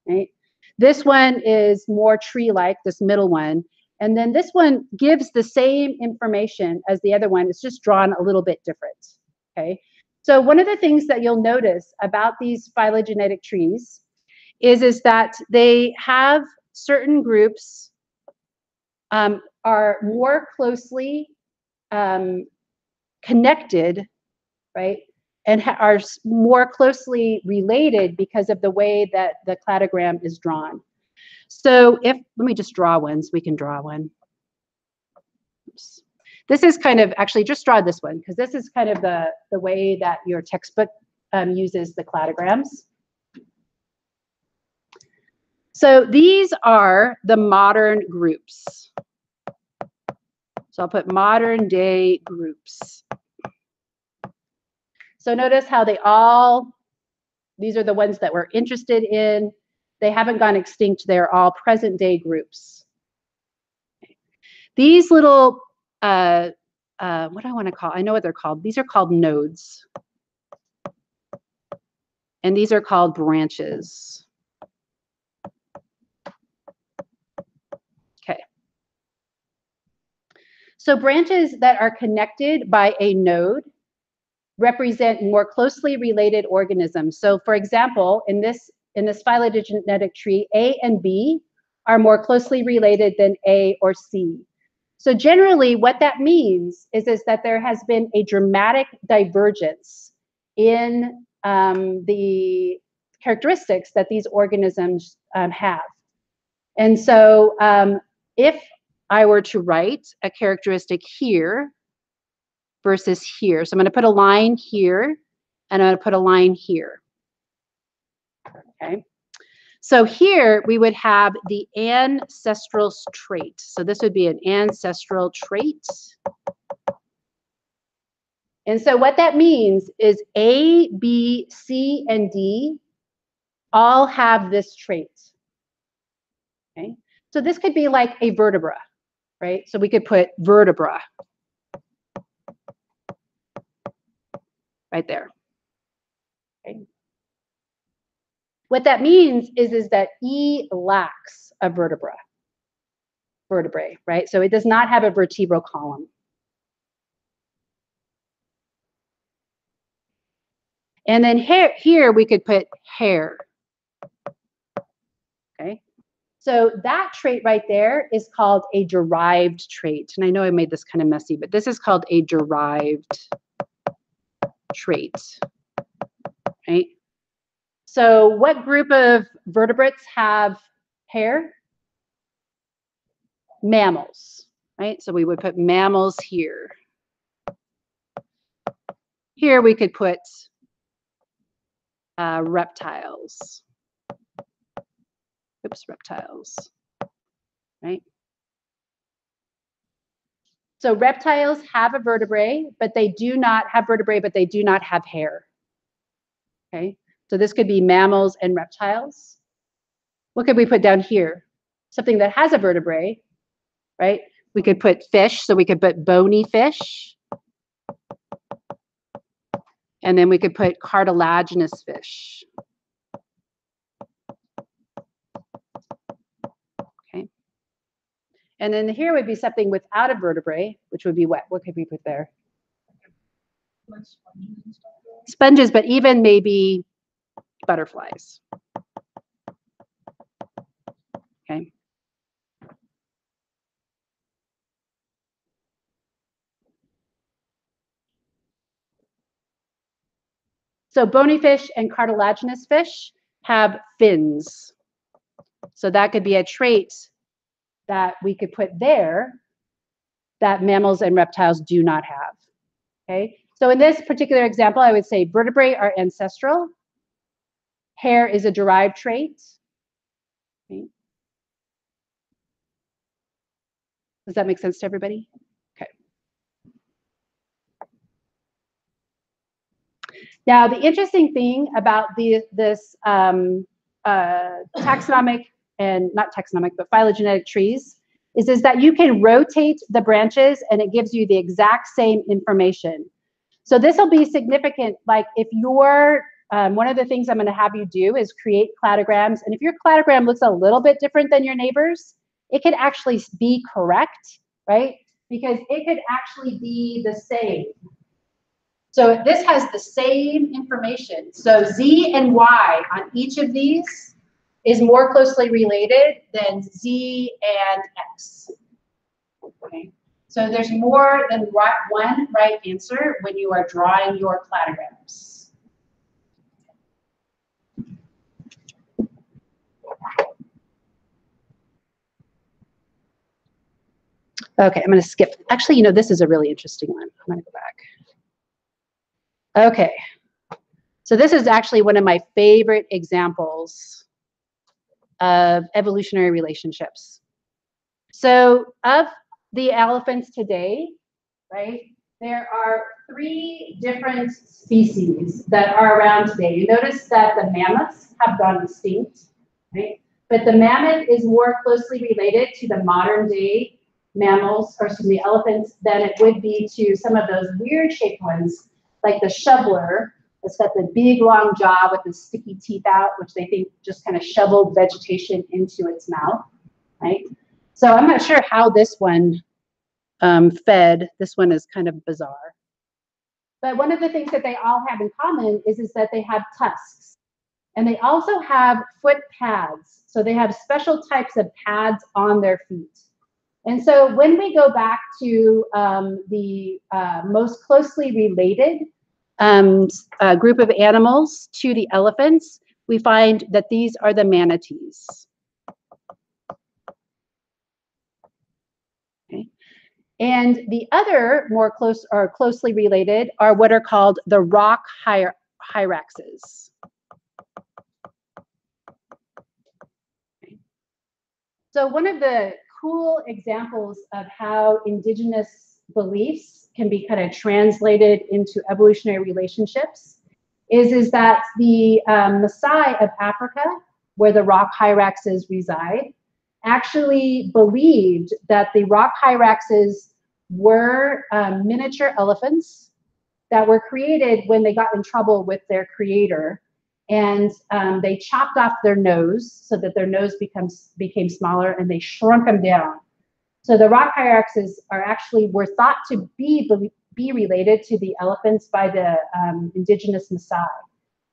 right? This one is more tree-like, this middle one. And then this one gives the same information as the other one. It's just drawn a little bit different, okay? So one of the things that you'll notice about these phylogenetic trees is that they have certain groups are more closely connected, right? And are more closely related because of the way that the cladogram is drawn. So let me just draw one so we can draw one. Oops. This is kind of, actually just draw this one because this is kind of the way that your textbook uses the cladograms. So these are the modern groups. So I'll put modern day groups. So notice how these are the ones that we're interested in. They haven't gone extinct. They're all present day groups. These little, what do I want to call? I know what they're called. These are called nodes. And these are called branches. Okay. So branches that are connected by a node represent more closely related organisms. So for example, in this phylogenetic tree, A and B are more closely related than A or C. So generally what that means is that there has been a dramatic divergence in the characteristics that these organisms have. And so if I were to write a characteristic here versus here. So I'm going to put a line here, and I'm going to put a line here. Okay. So here we would have the ancestral trait. So this would be an ancestral trait. And so what that means is A, B, C, and D all have this trait. Okay. So this could be like a vertebra, right? So we could put vertebra right there. Okay. What that means is that E lacks a vertebrae, right? So it does not have a vertebral column. And then here we could put hair. Okay. So that trait right there is called a derived trait. And I know I made this kind of messy, but this is called a derived trait, right? So what group of vertebrates have hair? Mammals, right? So we would put mammals here. here we could put reptiles. Oops, reptiles, right? So reptiles have a vertebrae, but they do not have vertebrae, but they do not have hair. Okay, so this could be mammals and reptiles. What could we put down here? Something that has a vertebrae, right? We could put fish, so we could put bony fish. And then we could put cartilaginous fish. Okay. And then here would be something without a vertebrae, which would be what? What could we put there? Sponges, but even maybe butterflies. Okay. So bony fish and cartilaginous fish have fins. So that could be a trait that we could put there that mammals and reptiles do not have. Okay. So in this particular example, I would say vertebrae are ancestral. Hair is a derived trait. Okay. Does that make sense to everybody? Okay. Now, the interesting thing about this taxonomic and not taxonomic, but phylogenetic trees is that you can rotate the branches and it gives you the exact same information. So this will be significant. Like if you're, one of the things I'm going to have you do is create cladograms. And if your cladogram looks a little bit different than your neighbor's, it could actually be correct, right? Because it could actually be the same. So this has the same information. So Z and Y on each of these is more closely related than Z and X. Okay. So there's more than one right answer when you are drawing your cladograms. Okay, I'm going to skip. Actually, you know, this is a really interesting one. I'm going to go back. Okay. So this is actually one of my favorite examples of evolutionary relationships. So of the elephants today, right, there are 3 different species that are around today. You notice that the mammoths have gone extinct, right? But the mammoth is more closely related to the modern day mammals, or excuse me, elephants, than it would be to some of those weird shaped ones, like the shoveler. It's got the big long jaw with the sticky teeth out, which they think just kind of shoveled vegetation into its mouth, right? So I'm not sure how this one fed. This one is kind of bizarre. But one of the things that they all have in common is that they have tusks. And they also have foot pads. So they have special types of pads on their feet. And so when we go back to the most closely related group of animals to the elephants, we find that these are the manatees. Okay. And the other more closely related are what are called the rock hyraxes. Okay. So one of the cool examples of how indigenous beliefs can be kind of translated into evolutionary relationships is that the Maasai of Africa, where the rock hyraxes reside, actually believed that the rock hyraxes were miniature elephants that were created when they got in trouble with their creator, and they chopped off their nose so that their nose became smaller, and they shrunk them down. So the rock hyraxes were thought to be related to the elephants by the indigenous Maasai.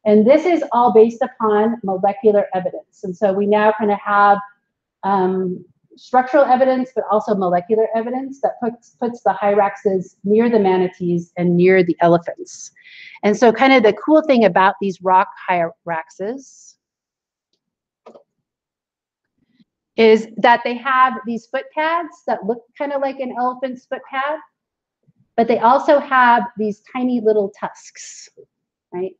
And this is all based upon molecular evidence. And so we now kind of have structural evidence, but also molecular evidence that puts the hyraxes near the manatees and near the elephants. And so kind of the cool thing about these rock hyraxes is that they have these foot pads that look kind of like an elephant's foot pad. but they also have these tiny little tusks, right?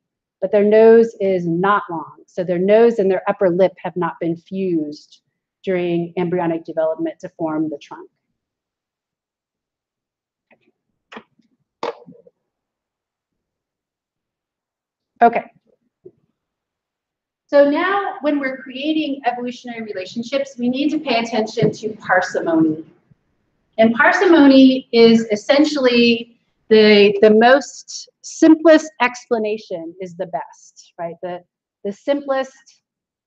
But their nose is not long. So their nose and their upper lip have not been fused during embryonic development to form the trunk. Okay. So now when we're creating evolutionary relationships, we need to pay attention to parsimony. And parsimony is essentially the most simplest explanation is the best, right? The simplest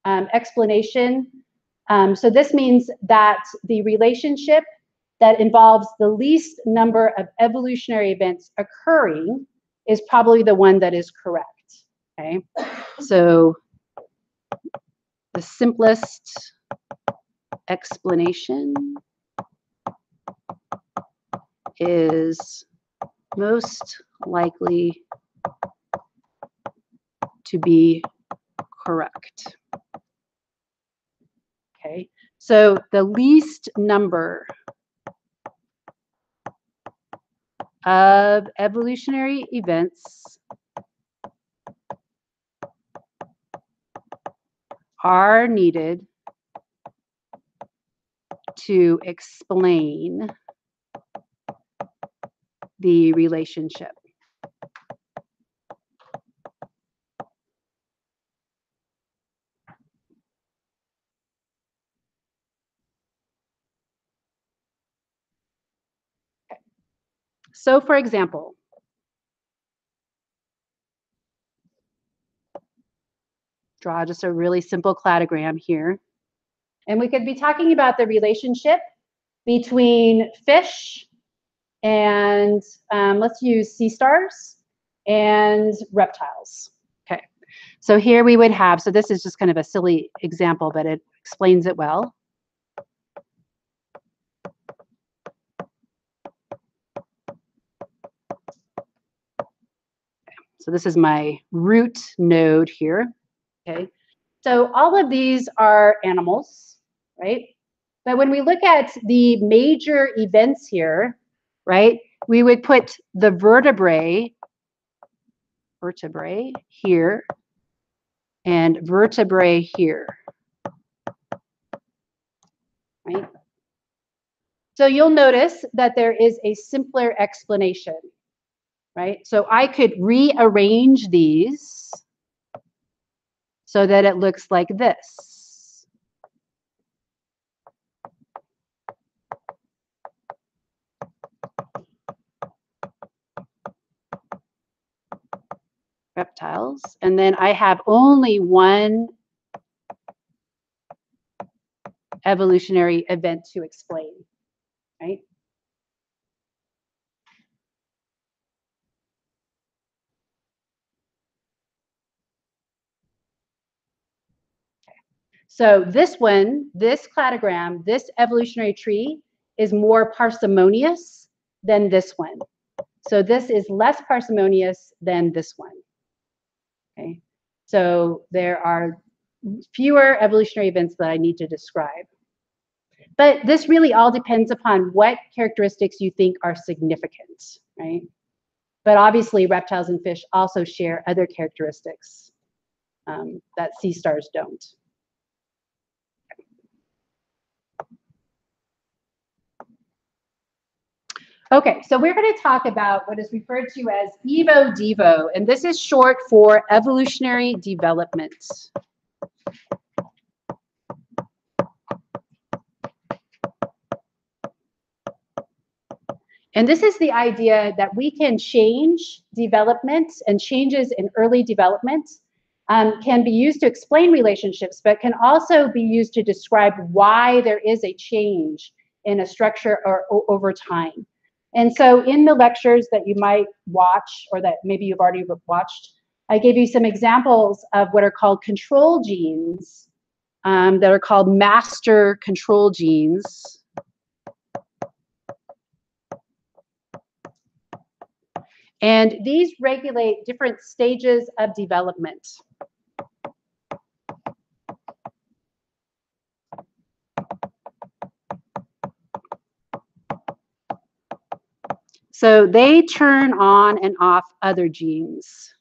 explanation. So this means that the relationship that involves the least number of evolutionary events occurring is probably the one that is correct, okay? So the simplest explanation is most likely to be correct. Okay, so the least number of evolutionary events are needed to explain the relationship. Okay. So for example, draw just a really simple cladogram here. And we could be talking about the relationship between fish and let's use sea stars and reptiles. Okay, so here we would have, so this is just kind of a silly example, but it explains it well. So this is my root node here, okay? So all of these are animals, right? But when we look at the major events here, right, we would put the vertebrae here and vertebrae here, right? So you'll notice that there is a simpler explanation, right? So I could rearrange these so that it looks like this. Reptiles, and then I have only one evolutionary event to explain, right? So this one, this cladogram, this evolutionary tree is more parsimonious than this one. So this is less parsimonious than this one. Okay, so there are fewer evolutionary events that I need to describe. But this really all depends upon what characteristics you think are significant, right? But obviously reptiles and fish also share other characteristics that sea stars don't. Okay, so we're going to talk about what is referred to as evo-devo, and this is short for evolutionary development. And this is the idea that we can change development, and changes in early development can be used to explain relationships, but can also be used to describe why there is a change in a structure or over time. And so in the lectures that you might watch, or that maybe you've already watched, I gave you some examples of what are called control genes that are called master control genes. And these regulate different stages of development. So they turn on and off other genes.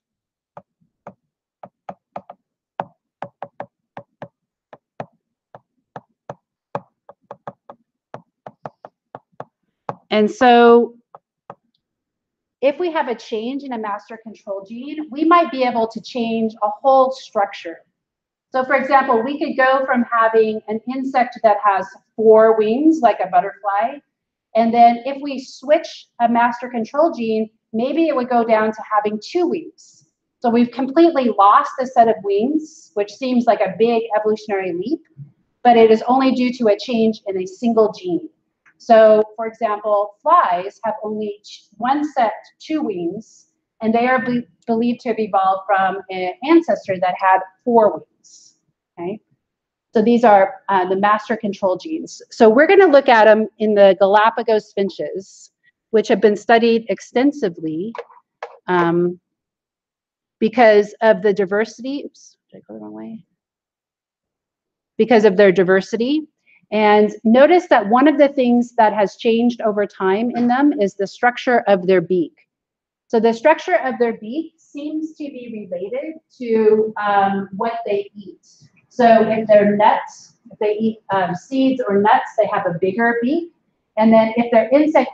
And so if we have a change in a master control gene, we might be able to change a whole structure. So for example, we could go from having an insect that has 4 wings, like a butterfly, and then if we switch a master control gene, maybe it would go down to having 2 wings. So we've completely lost a set of wings, which seems like a big evolutionary leap, but it is only due to a change in a single gene. So for example, flies have only 1 set, 2 wings, and they are believed to have evolved from an ancestor that had 4 wings, okay? So these are the master control genes. So we're gonna look at them in the Galapagos finches, which have been studied extensively because of the diversity. Oops, did I go the wrong way? Because of their diversity. And notice that one of the things that has changed over time in them is the structure of their beak. So the structure of their beak seems to be related to what they eat. So if they're nuts, if they eat seeds or nuts, they have a bigger beak. And then if they're insect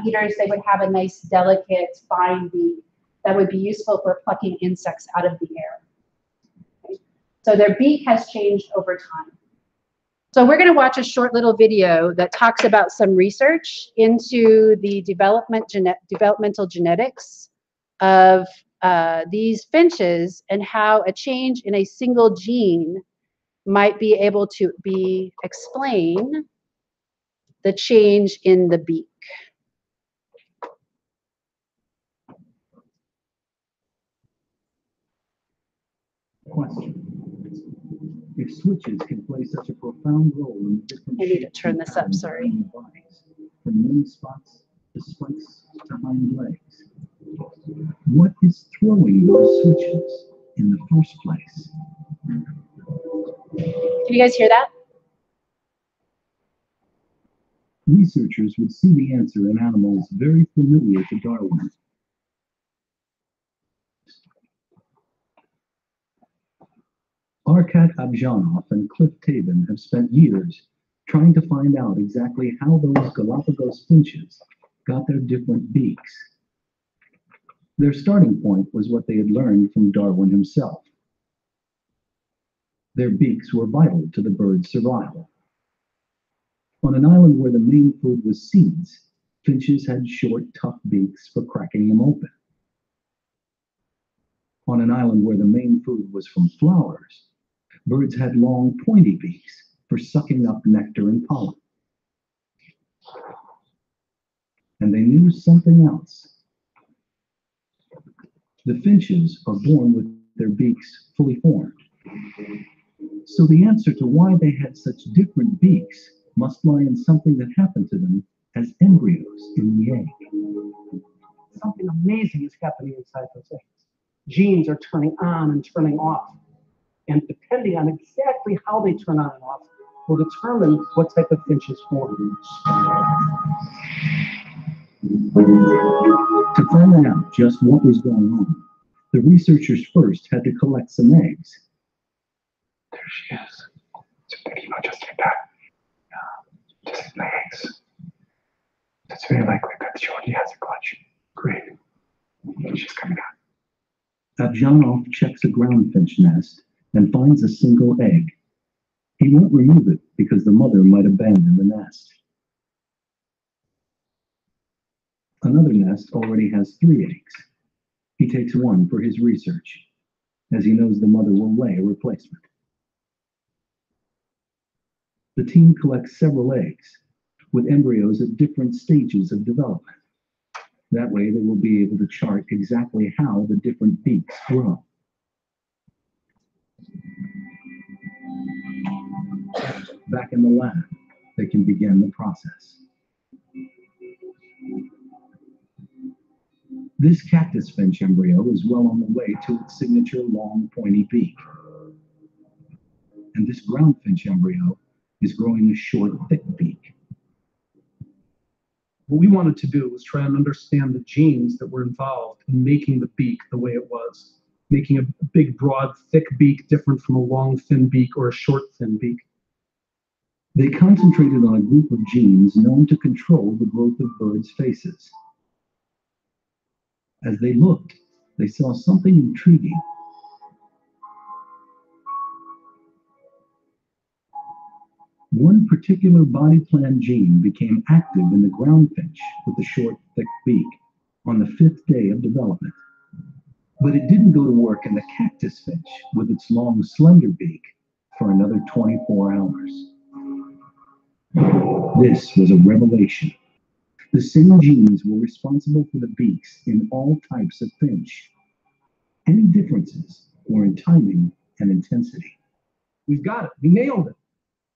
eaters, they would have a nice, delicate, fine beak that would be useful for plucking insects out of the air. Okay. So their beak has changed over time. So we're going to watch a short little video that talks about some research into the developmental genetics of these finches and how a change in a single gene might be able to explain the change in the beak. Question. If switches can play such a profound role in the different I need to turn this up, sorry. bodies, from many spots to spikes to hind legs, what is throwing those switches in the first place? Can you guys hear that? Researchers would see the answer in animals very familiar to Darwin. Arkat Abjanov and Cliff Tabin have spent years trying to find out exactly how those Galapagos finches got their different beaks. Their starting point was what they had learned from Darwin himself. Their beaks were vital to the bird's survival. On an island where the main food was seeds, finches had short, tough beaks for cracking them open. On an island where the main food was from flowers, birds had long, pointy beaks for sucking up nectar and pollen. And they knew something else. The finches are born with their beaks fully formed. So the answer to why they had such different beaks must lie in something that happened to them as embryos in the egg. Something amazing is happening inside those eggs. Genes are turning on and turning off. And depending on exactly how they turn on and off will determine what type of finch is formed. To find out just what was going on, the researchers first had to collect some eggs. There she is. So just like that. Just in the eggs. It's very likely that she already has a clutch. Great. She's coming out. Abjanov checks a groundfinch nest and finds a single egg. He won't remove it because the mother might abandon the nest. Another nest already has 3 eggs. He takes one for his research, as he knows the mother will lay a replacement. The team collects several eggs, with embryos at different stages of development. That way they will be able to chart exactly how the different beaks grow. Back in the lab, they can begin the process. This cactus finch embryo is well on the way to its signature long, pointy beak. And this ground finch embryo is growing a short, thick beak. What we wanted to do was try and understand the genes that were involved in making the beak the way it was, making a big, broad, thick beak different from a long, thin beak or a short, thin beak. They concentrated on a group of genes known to control the growth of birds' faces. As they looked, they saw something intriguing. One particular body plan gene became active in the ground finch with the short, thick beak on the 5th day of development. But it didn't go to work in the cactus finch with its long, slender beak for another 24 hours. This was a revelation. The same genes were responsible for the beaks in all types of finch. Any differences were in timing and intensity. We've got it. We nailed it.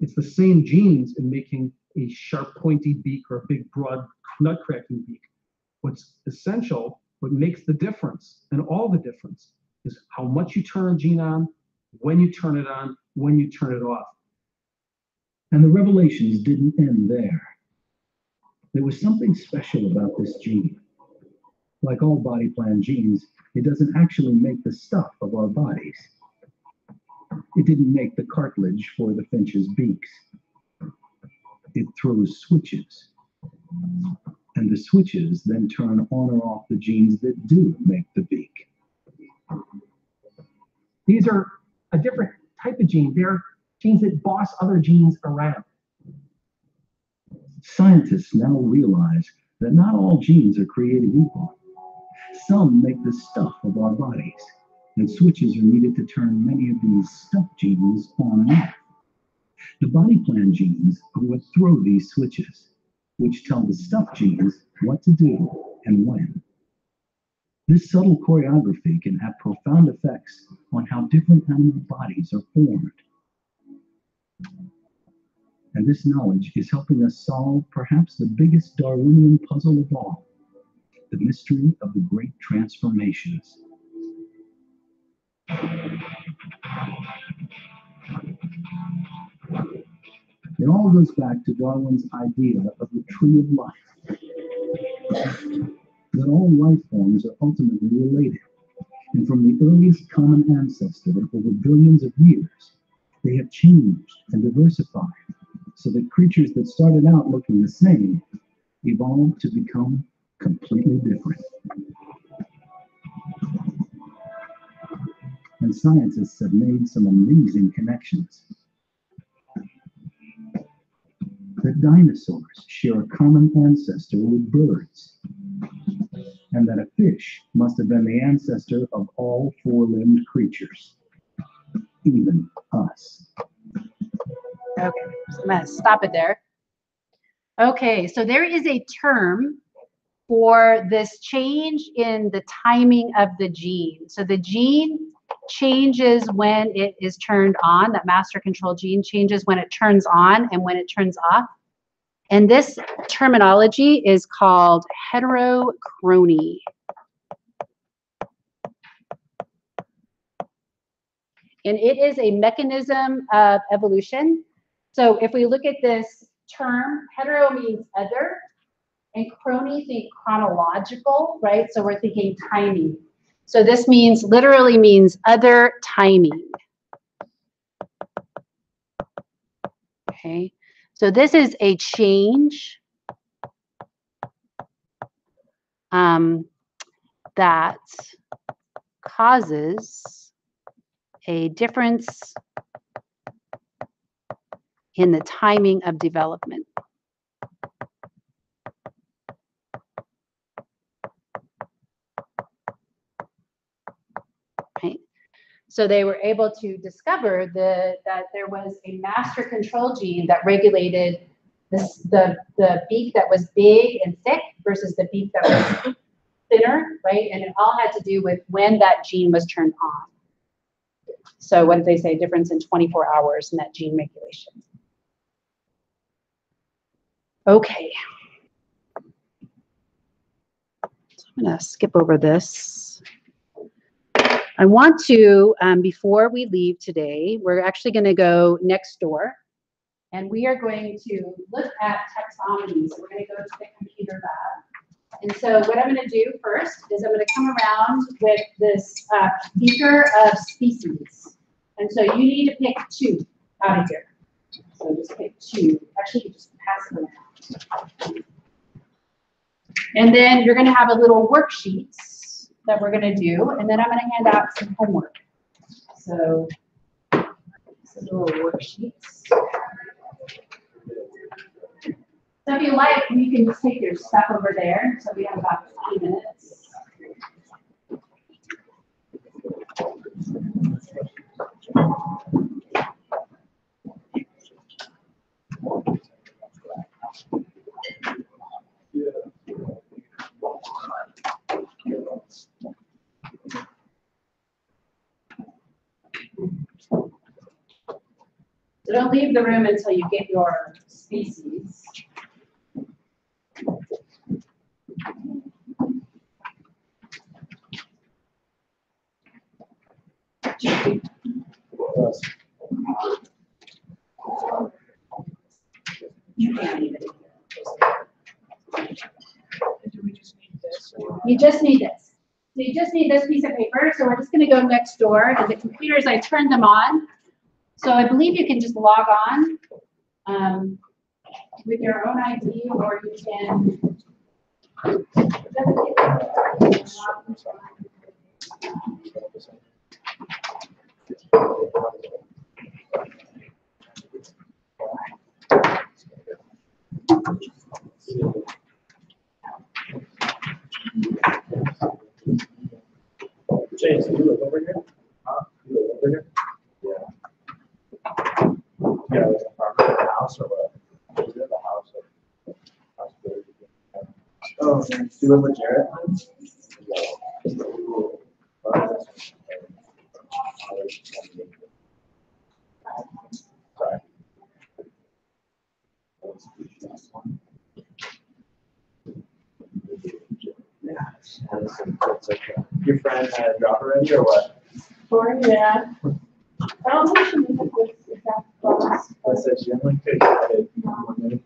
It's the same genes in making a sharp, pointy beak or a big, broad, nut-cracking beak. What's essential, what makes the difference, and all the difference, is how much you turn a gene on, when you turn it on, when you turn it off. And the revelations didn't end there. There was something special about this gene. Like all body plan genes, it doesn't actually make the stuff of our bodies. It didn't make the cartilage for the finch's beaks. It throws switches. And the switches then turn on or off the genes that do make the beak. These are a different type of gene. They're genes that boss other genes around. Scientists now realize that not all genes are created equal. Some make the stuff of our bodies, and switches are needed to turn many of these stuff genes on and off. The body plan genes are what throw these switches, which tell the stuff genes what to do and when. This subtle choreography can have profound effects on how different animal bodies are formed. And this knowledge is helping us solve perhaps the biggest Darwinian puzzle of all, the mystery of the great transformations. It all goes back to Darwin's idea of the tree of life, that all life forms are ultimately related, and from the earliest common ancestor over billions of years, they have changed and diversified so that creatures that started out looking the same evolved to become completely different. And scientists have made some amazing connections. That dinosaurs share a common ancestor with birds, and that a fish must have been the ancestor of all four-limbed creatures, even us. Okay, so I'm going to stop it there. Okay, so there is a term for this change in the timing of the gene. So the gene changes when it is turned on. That master control gene changes when it turns on and when it turns off. And this terminology is called heterochrony. And it is a mechanism of evolution. So if we look at this term, hetero means other, and chrony, think chronological, right? So we're thinking timing. So this means, literally means other timing. Okay, so this is a change that causes a difference in the timing of development. Right. So they were able to discover that there was a master control gene that regulated the beak that was big and thick versus the beak that was thinner, right? And it all had to do with when that gene was turned on. So what did they say? Difference in 24 hours in that gene regulation. Okay. So I'm going to skip over this. I want to, before we leave today, we're actually going to go next door And we are going to look at taxonomy. So we're going to go to the computer lab. And so what I'm going to do first is I'm going to come around with this beaker of species. And so you need to pick 2 out of here. So just pick 2. Actually, you just pass them around. And then you're going to have a little worksheet that we're going to do. And then I'm going to hand out some homework. So some little worksheets. So if you like, you can just take your stuff over there. So we have about 15 minutes. So don't leave the room until you get your species. You can't even. You just need this. So you just need this piece of paper. So we're just going to go next door. And the computers, I turned them on. So I believe you can just log on with your own ID, or you can. James, do you live over here? Huh? You live over here? Yeah. Yeah, like a farm in the house or what? Is it the house or house? Oh, okay. Do you live with Jared? Sorry. Your friend had a drop already or what? Or, yeah. I don't think she needs this exact class. I said she only could get it 1 minute.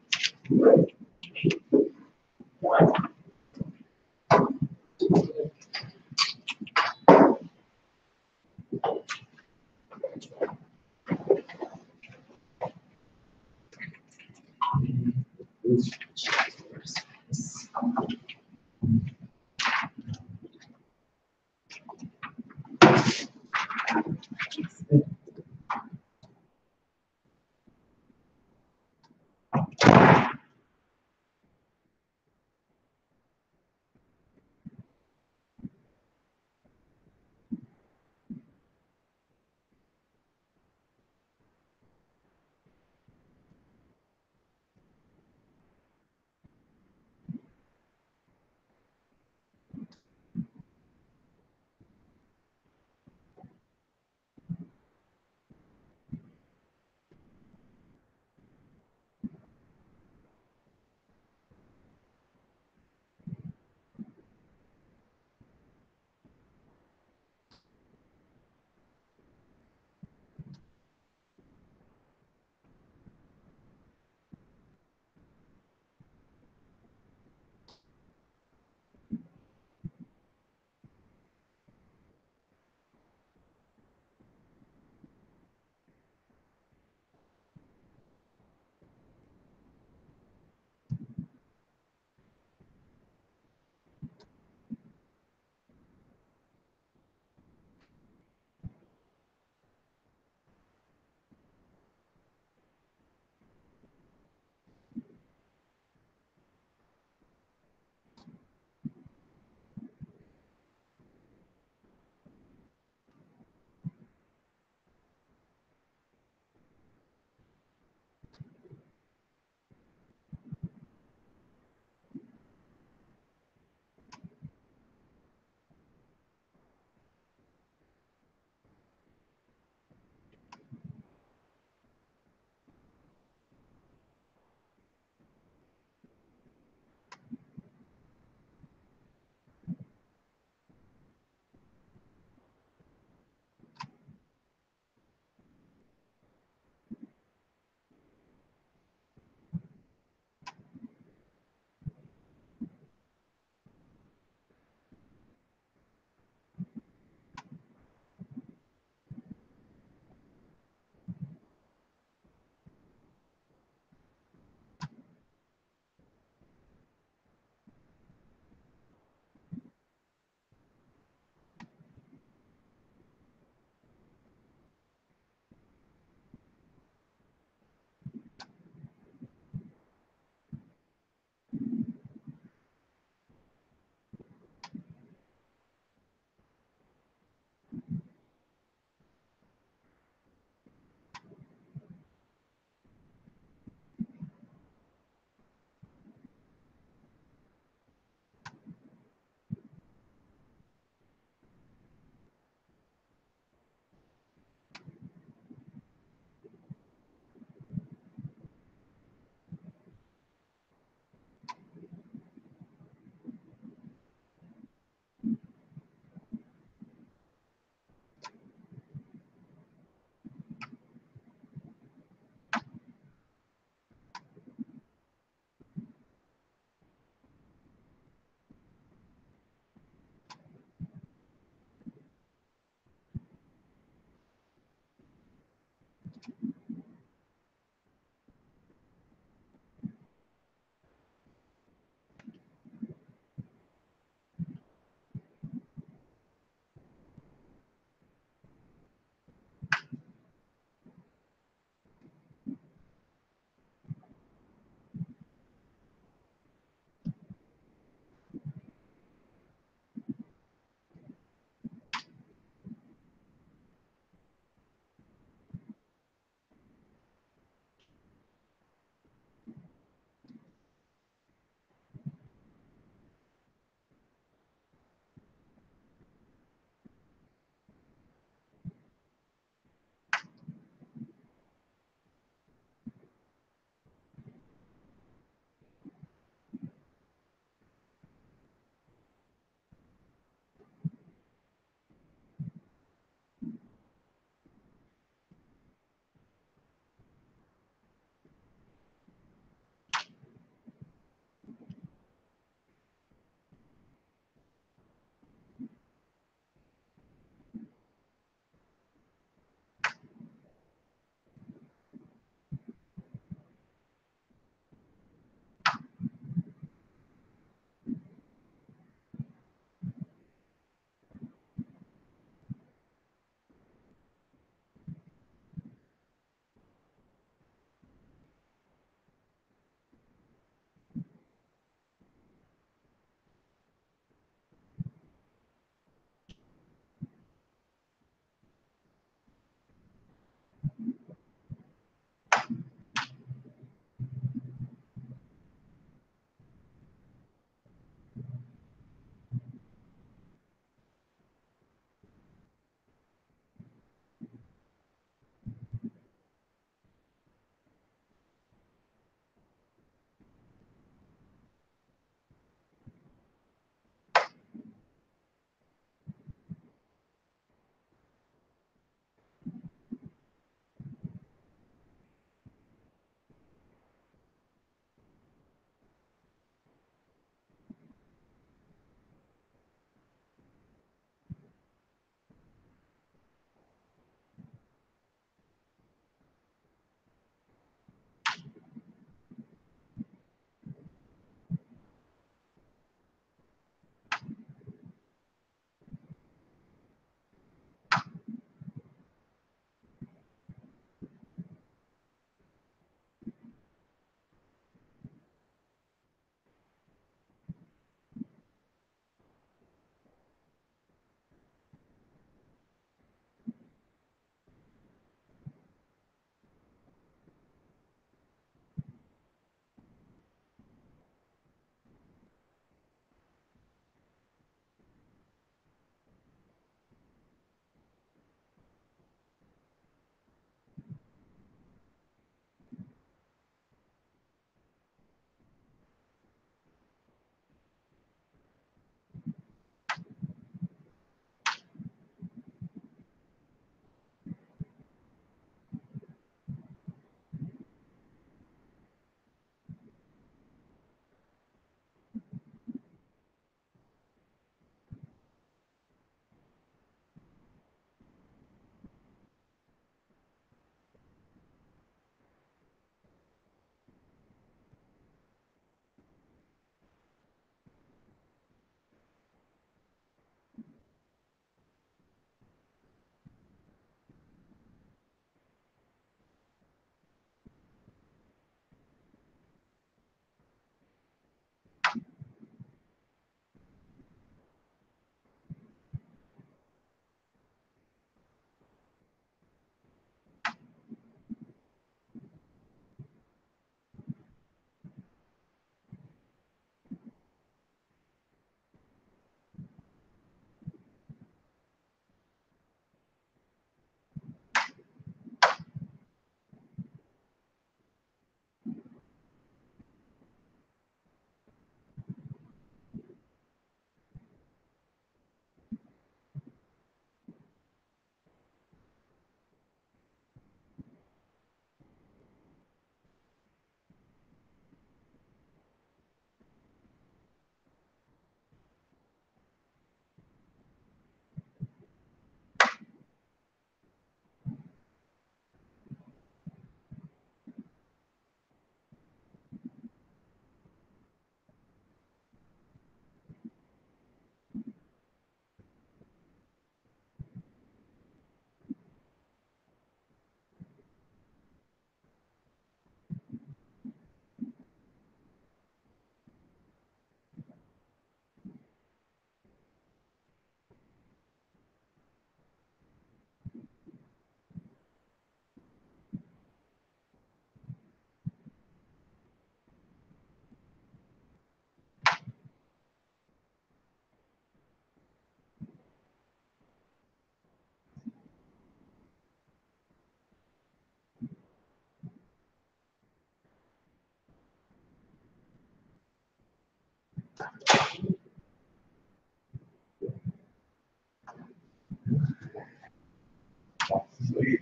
Sweet.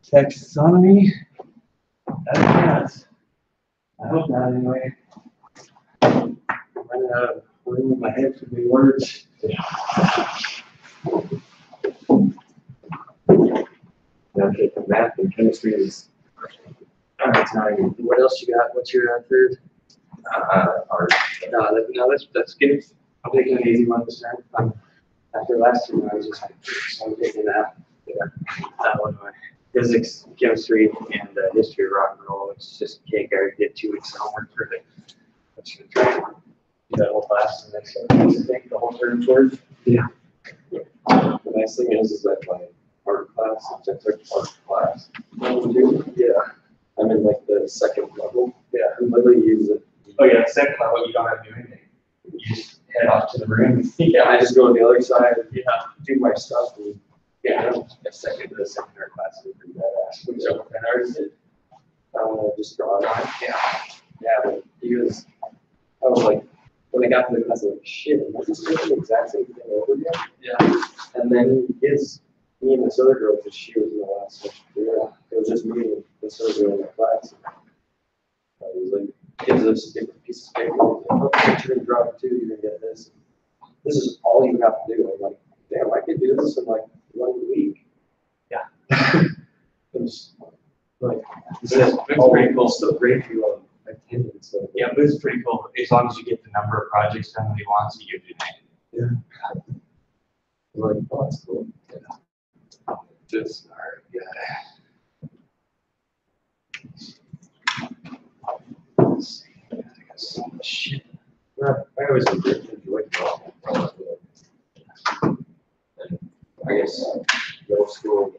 Taxonomy. That's nuts. I hope not anyway. I'm running out of room in my head for new words. Okay, math and chemistry is time. What else you got? What's your third? Art. No, that's good. I'm taking an easy one this time. After last year, I was just like, so I'm taking that. Yeah. That one. Physics, chemistry, and history of rock and roll. It's just cake. I did 2 weeks of homework for it. I'm just gonna try to do that whole class the next I think the whole term towards. Yeah. The nice thing is that my art class, I took art class. Yeah. I'm in like the second level. Yeah. I'm literally using. Oh yeah, the second level you don't have to do anything. You just head off to the room. Yeah. I just go to the other side. Yeah. Do my stuff. And, yeah. I second to the second art class. Which what kind of art is it? Just draw line. Yeah. Yeah, but because I was like, when I got to the class, I was like, shit, am I just doing the exact same thing over again? Yeah. And then me and this other girl, because she was in the last section. Yeah. It was just me and this other girl in the class. I was like, gives us a different piece of paper. Okay, you're gonna draw it too, you're gonna get this. This is all you have to do. I'm like, damn, I could do this in like 1 week. Yeah. It was like, it's pretty cool. Still great for you on attendance. So. Yeah, but it's pretty cool. As long as you get the number of projects done that he wants, you give you name. Yeah. Like, oh, that's cool. Yeah. Just art, yeah. Let's see. I got so much shit. I always enjoyed drawing. I guess middle school.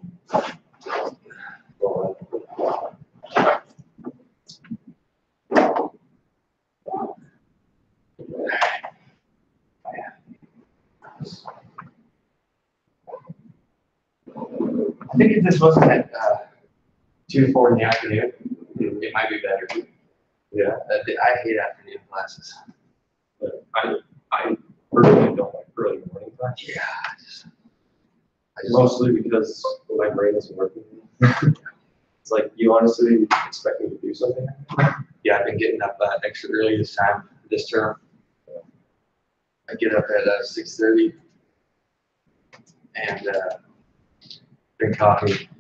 I think if this wasn't at 2 to 4 in the afternoon, it might be better. Yeah, I hate afternoon classes. But I personally don't like early morning classes. Yeah, I just mostly because my brain isn't working. It's like you honestly expect me to do something. Yeah, I've been getting up extra early this term. I get up at 6:30 and drink coffee.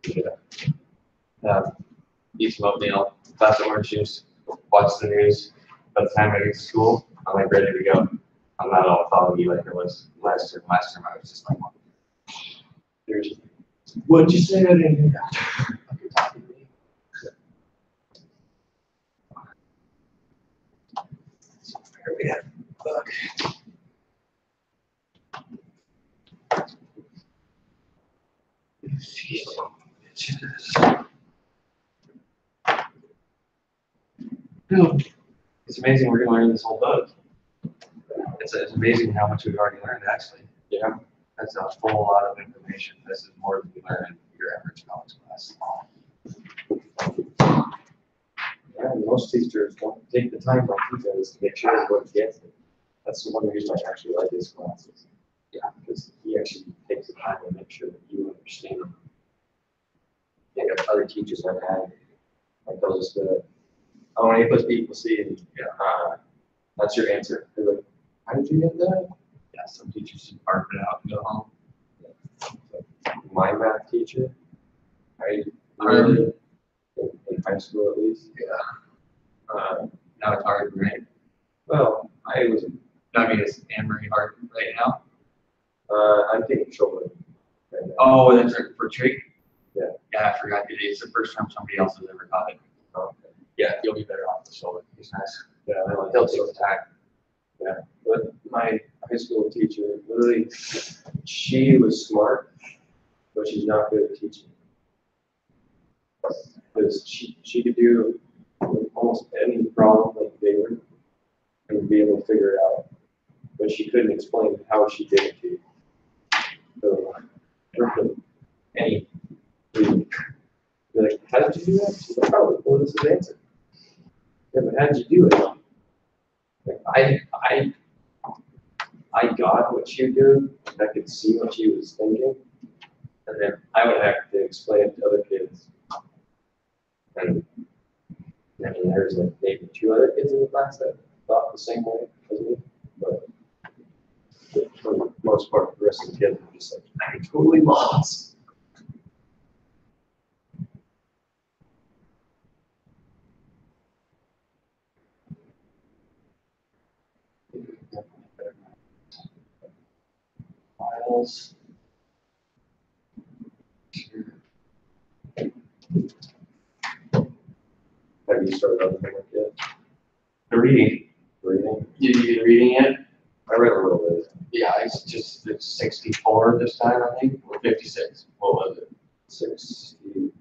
Yeah. Eat some oatmeal, glass of orange juice, watch the news. By the time I get to school, I'm like ready to go. I'm not all foggy like I was last term. Last term I was just like, what'd you say? I didn't hear that. Here we have book. It's amazing we're going to learn this whole book. It's amazing how much we've already learned, actually. Yeah. That's a whole lot of information. This is more than you learn in your average college class. Yeah, most teachers don't take the time like he does to make sure everyone gets it. That's the one reason I actually like his classes. Yeah, because he actually takes the time to make sure that you understand. Yeah, other teachers I've had, like they'll just I want A plus B equals C, and that's your answer. They're like, how did you get that? Yeah, some teachers just bark it out and go home. Yeah. My math teacher, I really, in high school at least, yeah. Now it's hard, right? Well, it's Anne-Marie hard right now. I'm taking children. Right now. Oh, that's right, for trig? Yeah. Yeah, I forgot today. It's the first time somebody else has ever taught it. Oh, okay. Yeah, you'll be better off the shoulder. He's nice. Yeah, he'll take the time. Yeah, but my high school teacher, literally, she was smart, but she's not good at teaching. Because she could do almost any problem like they were and be able to figure it out, but she couldn't explain how she did it to you. So, any reason. You're like, how did you do that? She's like, oh, well, this is the answer. Yeah, but how did you do it? I got what she did. I could see what she was thinking, and then I would have to explain it to other kids. And I mean, there's like maybe 2 other kids in the class that thought the same way as me, but for the most part, the rest of the kids were just like, I'm totally lost. Files. Have you started on the homework yet? The reading. Reading? Did you get reading yet? I read a little bit. Yeah, it's 64 this time, I think, or 56. What was it? 60.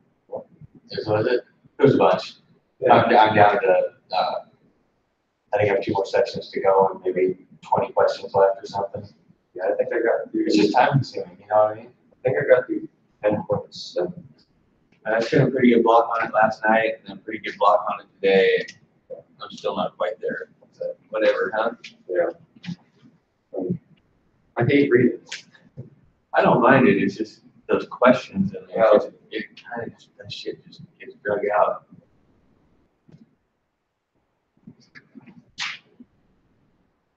Is what is it? It was a bunch. Yeah. I'm down to, I think I have 2 more sections to go and maybe 20 questions left or something. Yeah, I think I got through. It's just time consuming, you know what I mean? I think I got through 10.7. I spent a pretty good block on it last night and a pretty good block on it today. I'm still not quite there. So whatever, huh? Yeah. I hate reading. I don't mind it. It's just those questions and Yeah. it kind of that shit just gets drug out.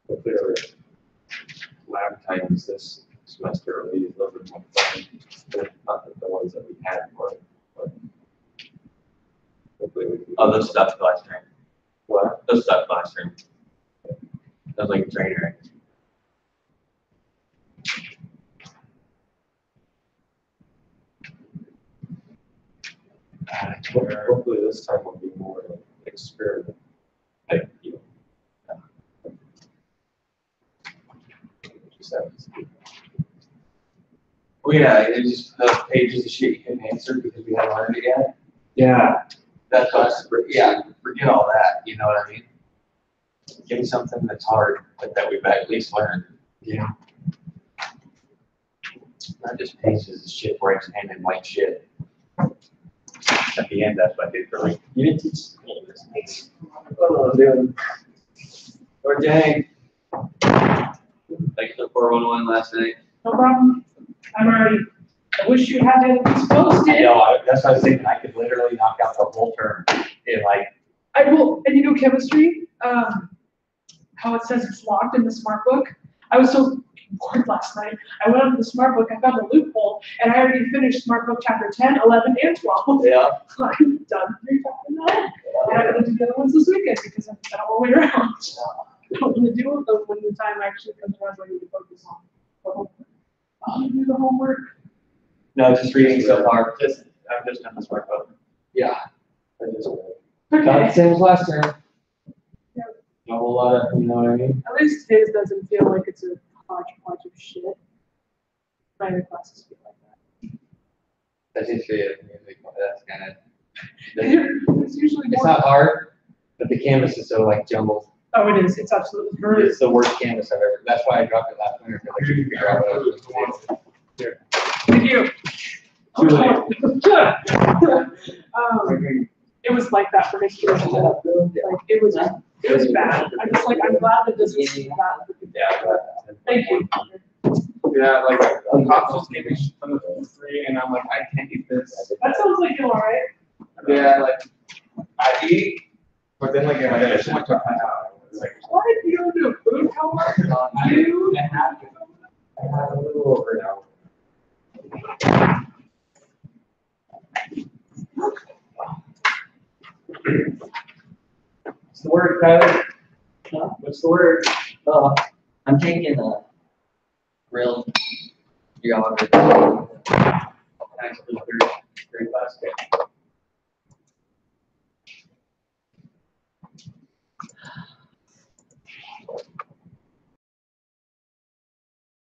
Hopefully our lab times this semester will be a little bit more fun. Not that the ones that we had were, but hopefully we can. Oh, those stuff last term. What? Those stuff last term. That was like a trainer. Hopefully this time will be more of an experiment. Like, you know. Just have to see. Well, yeah, it's just those pages of shit you couldn't answer because we haven't learned it yet. Yeah. That's what, yeah, forget all that, you know what I mean? Give me something that's hard, but that we've at least learned. Yeah. Not just pages of shit where I just hand in white shit. At the end, that's what I did for like, you didn't teach me this. Oh, dude. Or dang. Like the 411 last night. No problem. I'm already, I wish you had it posted. That's what I was thinking. I could literally knock out the whole term in like. I will, and you know chemistry, how it says it's locked in the smart book. I was so bored last night. I went onto the smart book, I found a loophole, and I already finished smart book chapter 10, 11, and 12. Yeah. I'm done 3 chapters now. And I'm gonna do the other ones this weekend because I don't want to wait around. I don't want to do it, but when the time actually comes around, I need to focus on the homework. I'll do the homework. No, just reading so far. I've just done the smart book. Yeah. I just, About the same as last term. Yeah. A whole lot of, you know what I mean? At least his doesn't feel like it's a hodgepodge of shit. My other classes feel like that. That's usually it. That's kind of. It's usually It's more. not hard, but the canvas is so like jumbled. Oh, it is. It's absolutely correct. It's the worst canvas I've ever. That's why I dropped it last winter. Because I couldn't figure out what I was supposed to do. Thank you. Too late. It was like that for history. Like it was bad. I'm glad that this is bad. yeah. Thank you. Yeah, like the cops just gave me some of the 3, and I'm like, I can't eat this. That sounds like you're all right. Yeah, like I eat, but then like if I get so much up my house, it's like Why do you do a food homework? You? I have a little over now. What's the word, Tyler? What's the word? I'm taking a real geography. Nice little 3rd grade class.